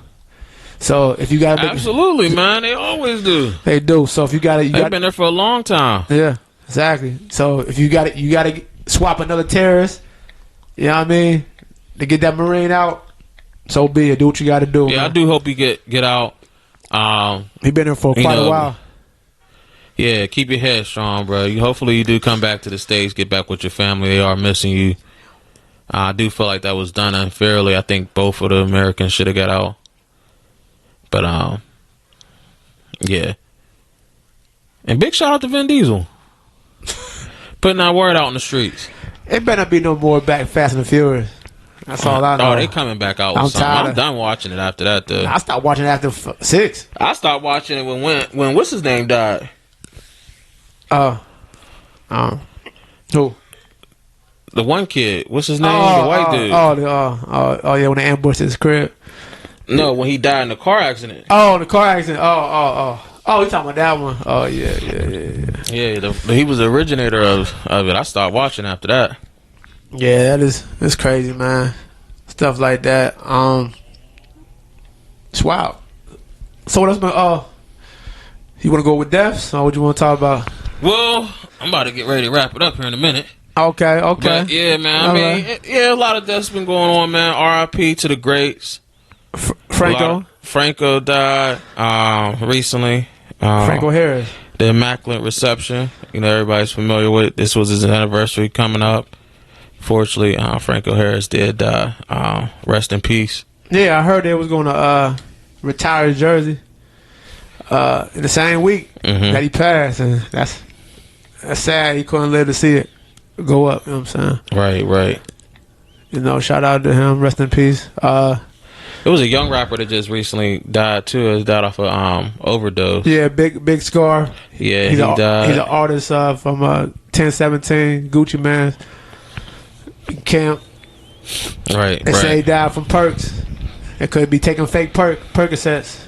So if you got absolutely, man, they always do. They do. So if you got they've been there for a long time. Yeah, exactly. So if you got to swap another terrorist. You know what I mean? To get that Marine out. So be it. Do what you got to do. Yeah, man. I do hope he get out. He been there for quite a while. Yeah, keep your head strong, bro. Hopefully you do come back to the States, get back with your family. They are missing you. I do feel like that was done unfairly. I think both of the Americans should have got out. But yeah. And big shout out to Vin Diesel. Putting that word out in the streets. It better be no more back Fast and the Furious. That's all I know. Oh, they coming back out with something. I'm done watching it after that, though. I stopped watching it after 6. I stopped watching it when what's his name died? Who? The one kid. What's his name? The white dude. Oh, yeah, when they ambushed his crib. No, when he died in the car accident. Oh, the car accident. Oh, you talking about that one? Oh, yeah. Yeah, he was the originator of it. I stopped watching after that. Yeah, that's crazy, man. Stuff like that. It's wild. So what else? You want to go with deaths, or what you want to talk about? Well, I'm about to get ready to wrap it up here in a minute. Okay. But yeah, man. I mean, a lot of deaths been going on, man. R.I.P. to the greats. Franco died recently. Franco Harris. The Immaculate Reception. Everybody's familiar with it. This was his anniversary coming up. Fortunately, Franco Harris did die. Rest in peace. Yeah, I heard they was going to retire his jersey in the same week that he passed, and that's sad. He couldn't live to see it go up. You know what I'm saying? Right. Shout out to him. Rest in peace. It was a young rapper that just recently died too. He died off of overdose. Yeah, big Scar. Yeah, he died. He's an artist from 1017 Gucci Man camp. Right. They say he died from perks. It could be taking fake Percocets.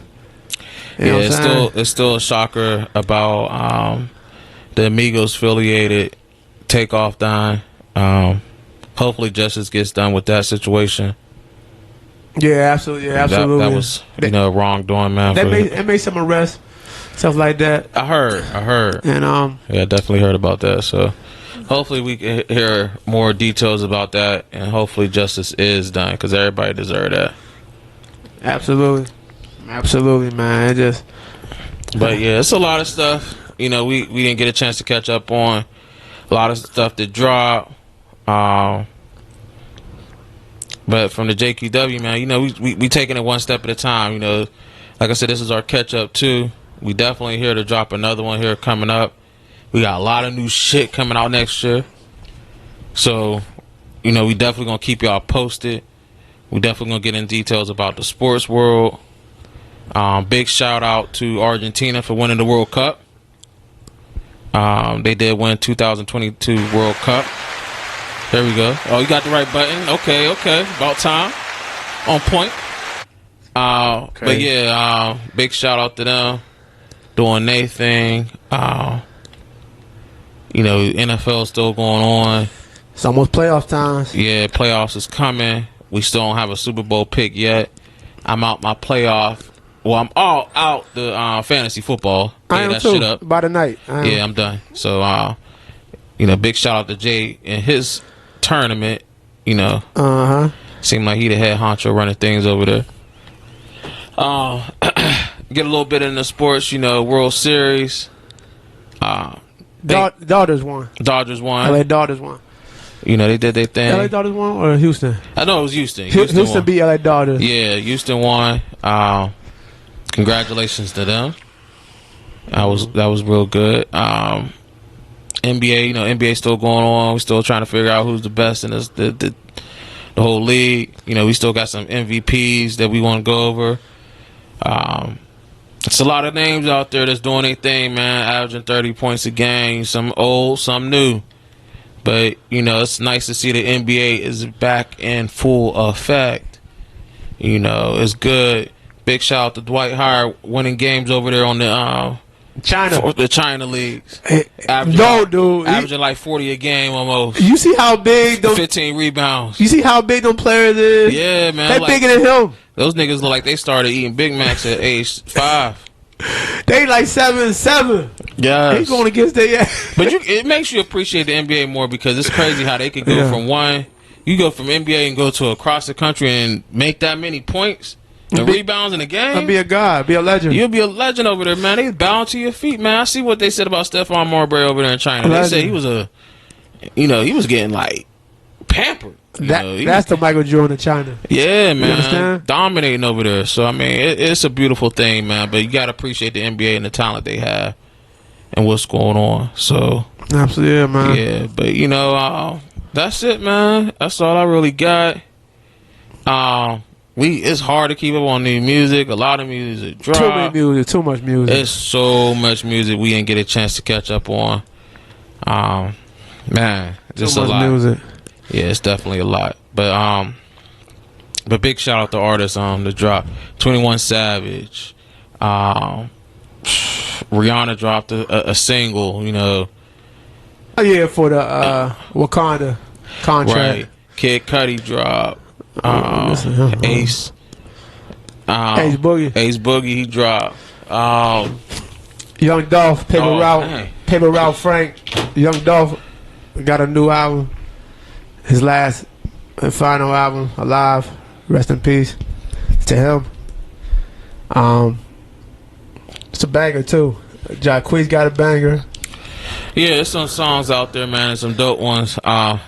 It's still a shocker about the Amigos affiliated Takeoff dying. Hopefully justice gets done with that situation. Yeah, absolutely. That was wrongdoing, man. They made some arrests, stuff like that. I heard. And I definitely heard about that. So hopefully we can hear more details about that, and hopefully justice is done because everybody deserves that. Absolutely, man. But yeah, it's a lot of stuff. You know, we didn't get a chance to catch up on a lot of stuff that dropped. But from the JQW, man, you know, we taking it one step at a time. You know, like I said, this is our catch up too. We definitely here to drop another one here coming up. We got a lot of new shit coming out next year. So, you know, we definitely gonna keep y'all posted. We definitely gonna get in details about the sports world. Big shout out to Argentina for winning the World Cup. They did win 2022 World Cup. There we go. Oh, you got the right button. Okay. About time. On point. But yeah, big shout out to them doing their thing. You know, NFL still going on. It's almost playoff times. Yeah, playoffs is coming. We still don't have a Super Bowl pick yet. I'm out my playoff. Well, I'm all out the fantasy football. I am that too. shit up. By the night. Yeah, I'm done. So, you know, big shout out to Jay and his tournament. You know, seemed like he the head honcho running things over there. Get a little bit in the sports. You know, World Series. Dodgers won. LA Dodgers won. You know, they did their thing. LA Dodgers won or Houston? I know it was Houston. Houston beat LA Dodgers. Yeah, Houston won. Congratulations to them. That was real good. NBA, you know, NBA still going on. We're still trying to figure out who's the best in this the whole league. You know, we still got some MVPs that we want to go over. It's a lot of names out there that's doing their thing, man, averaging 30 points a game. Some old, some new. But, you know, it's nice to see the NBA is back in full effect. You know, it's good. Big shout out to Dwight Howard winning games over there on the China leagues. Averaging like 40 a game almost. You see how big those 15 rebounds. You see how big them players is? Yeah, man. They like, bigger than him. Those niggas look like they started eating Big Macs at age 5. They like 7-7. Yeah, they going against their ass. But it makes you appreciate the NBA more because it's crazy how they could go from one. You go from NBA and go to across the country and make that many points. The rebounds in the game. I'll be a god. Be a legend. You'll be a legend over there, man. They bound to your feet, man. I see what they said about Stephon Marbury over there in China. They said he was he was getting like pampered. That's the Michael Jordan of China. Yeah, man. You understand? Dominating over there. So, I mean, it's a beautiful thing, man. But you got to appreciate the NBA and the talent they have and what's going on. So, absolutely, man. Yeah, but, you know, that's it, man. That's all I really got. It's hard to keep up on new music. A lot of music drop. Too much music. It's so much music we didn't get a chance to catch up on. Man, just too much a lot. Music. Yeah, it's definitely a lot. But big shout out to artists the drop. 21 Savage. Rihanna dropped a single, you know. Oh yeah, for the Wakanda contract. Right. Kid Cudi dropped. Ace Boogie he dropped. Young Dolph, Paper Route Frank. Young Dolph got a new album. His last and final album, Alive. Rest in peace to him. It's a banger too. JQW got a banger. Yeah, there's some songs out there, man, and some dope ones.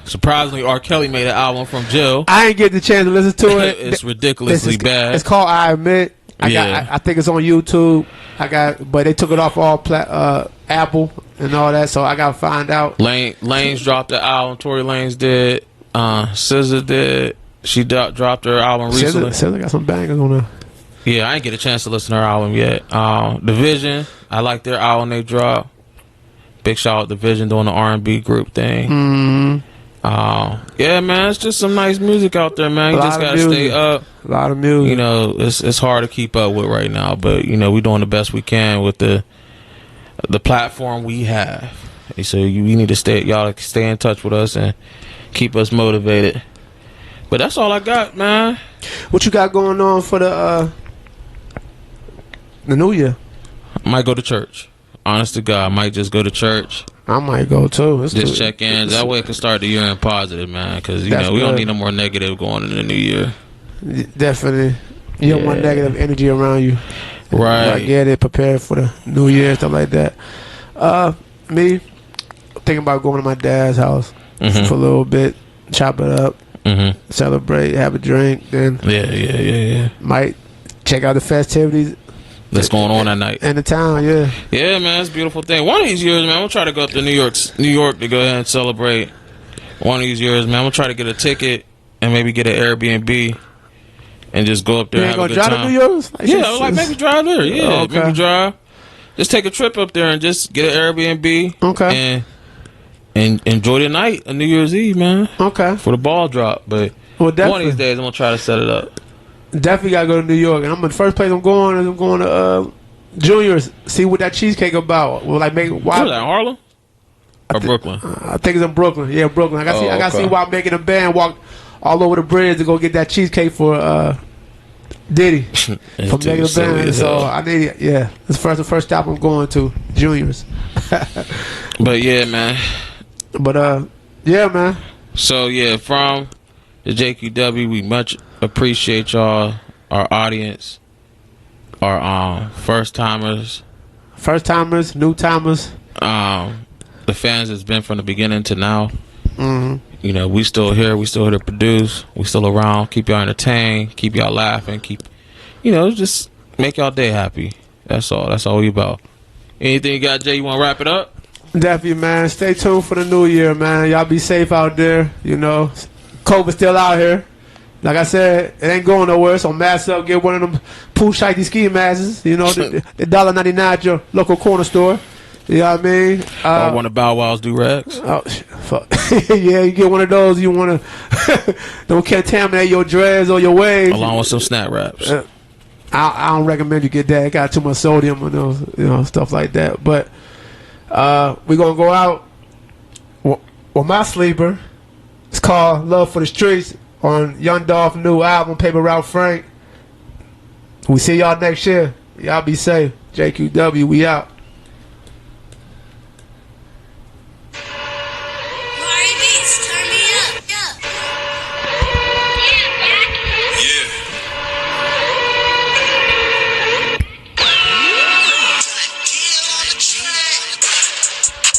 Surprisingly, R. Kelly made an album from jail. I ain't get the chance to listen to it. It's ridiculously bad. It's called I Admit. I think it's on YouTube. But they took it off all Apple and all that, so I got to find out. Lane's dropped the album. Tory Lanez did. SZA did. She dropped her album recently. SZA got some bangers on there. Yeah, I ain't get a chance to listen to her album yet. Division, I like their album they dropped. Big shout out to Division doing the R&B group thing. Mm-hmm. Yeah, man, it's just some nice music out there, man. You just gotta stay up. A lot of music. You know, it's hard to keep up with right now, but you know, we're doing the best we can with the platform we have. So we need to stay in touch with us and keep us motivated. But that's all I got, man. What you got going on for the new year? I might go to church. Honest to God, I might just go to church. I might go too. Just check in. That way I can start the year in positive, man. Because, you know, we don't need no more negative going into the new year. Definitely. You don't want negative energy around you. Right. I get it, prepared for the New Year, stuff like that. Me, thinking about going to my dad's house for a little bit, chop it up, celebrate, have a drink, then Yeah. might check out the festivities That's going on that night. in the town. Yeah, Yeah, man, it's a beautiful thing. One of these years, man, I'm gonna try to go up to New York to go ahead and celebrate. One of these years, man, I'm gonna try to get a ticket and maybe get an Airbnb and just go up there you and ain't have a gonna good drive to time. New York? Yeah, like maybe drive there. Yeah, Oh, okay. maybe drive. Just take a trip up there and just get an Airbnb. Okay. And enjoy the night of New Year's Eve, man. Okay. For the ball drop, but Well, one definitely. of these days I'm gonna try to set it up. Definitely gotta go to New York, and the first place I'm going to Junior's. See what that cheesecake about. Well, like make why? Where's that, Harlem or Brooklyn? I think it's in Brooklyn. Yeah, Brooklyn. I gotta okay. see why I'm making a band walk all over the bridge to go get that cheesecake for Diddy from making a silly band. as So hell. I need it. Yeah, it's the first stop I'm going to Junior's. But yeah, man. But yeah, man. So yeah, from the JQW, we much appreciate y'all, our audience, our first timers, First timers, new timers. the fans that's been from the beginning to now. You know, we still here. We still here to produce. We still around. Keep y'all entertained. Keep y'all laughing. Keep, just make y'all day happy. That's all. That's all we about. Anything you got, Jay? You want to wrap it up? Definitely, man. Stay tuned for the new year, man. Y'all be safe out there. COVID's still out here. Like I said, it ain't going nowhere. So mask up. Get one of them Pooh Shiesty ski masks. The $1.99 at your local corner store. You know what I mean? Or one of Bow Wow's do-rags? Oh, fuck. Yeah, you get one of those. You want to don't contaminate your dreads or your waves. Along with some snap wraps. I don't recommend you get that. It got too much sodium and those, stuff like that. But we're going to go out with my sleeper. It's called Love for the Streets on Young Dolph new album, Paper Route Frank. We see y'all next year. Y'all be safe. JQW, we out. Party beats, turn me up. Yeah.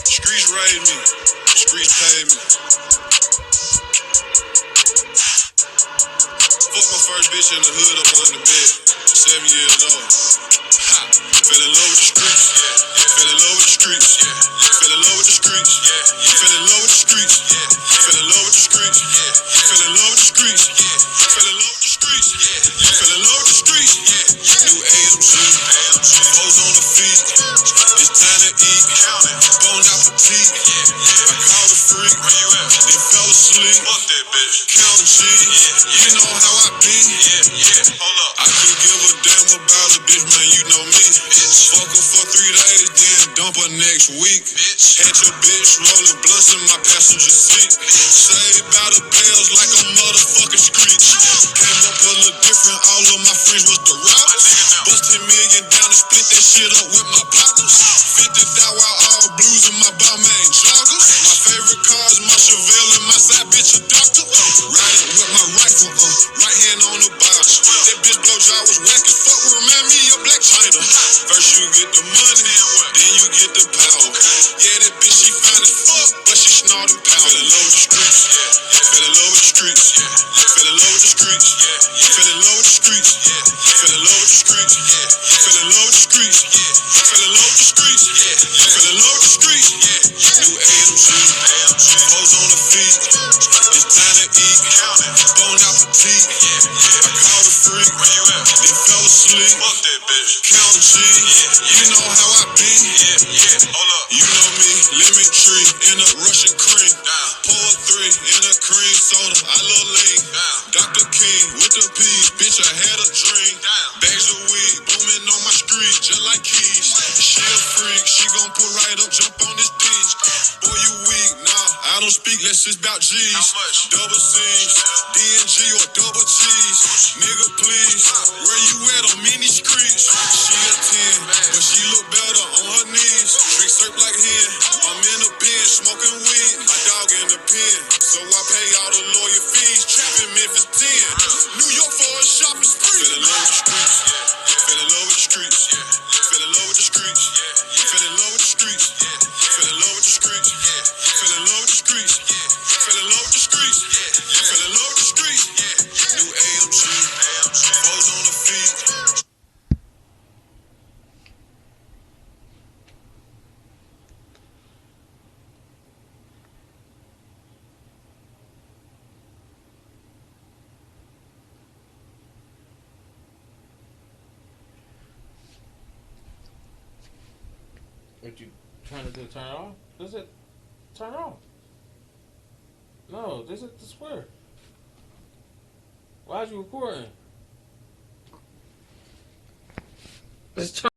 Streets raised me. Streets paid me. Fuck my first bitch in the hood up on the bed. 7 years old. Ha. Fell in love with the streets. Fell in love with the streets. Fell in love with the streets. Fell in love with the streets. Fell in love with the streets. Fell in love with the streets. Fell in love with the streets. Fell in love with the streets. New AMG. Hoes on the feet. It's time to eat. Bon appetit. I called a freak. Then fell asleep. Counting G. You know how I be. I could give a damn about a bitch, man. You know me. Fuck her for 3 days, then dump her next week. Had your bitch rolling blunts in my passenger seat. Saved by the bells like a motherfucking screech. Came up a little different, all of my friends was the robbers. Bust 10 million down and split that shit up with my partners. 50 thou out all blues in my Balmain joggers. My favorite car is my Chevelle and my side bitch a doctor. Riding with my rifle, right hand on the Bible. That bitch blowjob was whack as fuck, remind me of Black China. First you get the money, then you get the power. Yeah, that bitch she fine as fuck, but she snorting power. Fell in love with the streets, fell in love with the streets, fell in love with the streets, fell in love with the streets, fell in love with the streets, fell in love with the streets, fell in love with the streets, fell in love with the streets. New AMG, hoes on the feet, it's time to eat. Bon appetit, I called a freak, then fell asleep. Counting G, you know how I be. You know me, lemon tree in a Russian cream. Pour a 3 in a cream soda, I love lean. Dr. King with the peas, bitch, I had a dream. Bags of weed booming on my street, just like keys. She a freak, she gon' pull right up, jump on this beach. Boy, you weak, nah, I don't speak, let's just bout G's. Double C's, DNG or double cheese. Nigga, please, where you at on many streets? She a 10, but she look better on her knees. Drink syrup like hen, I'm in the pen, smoking weed. My dog in the pen, so I pay all the lawyer fees. Trapping Memphis 10, New York for a shopping spree. Fell in love with the streets, fell in love with the streets. What you trying to do? Turn it off? Does it turn off? No, this is the square. Why'd you recording? Let's turn.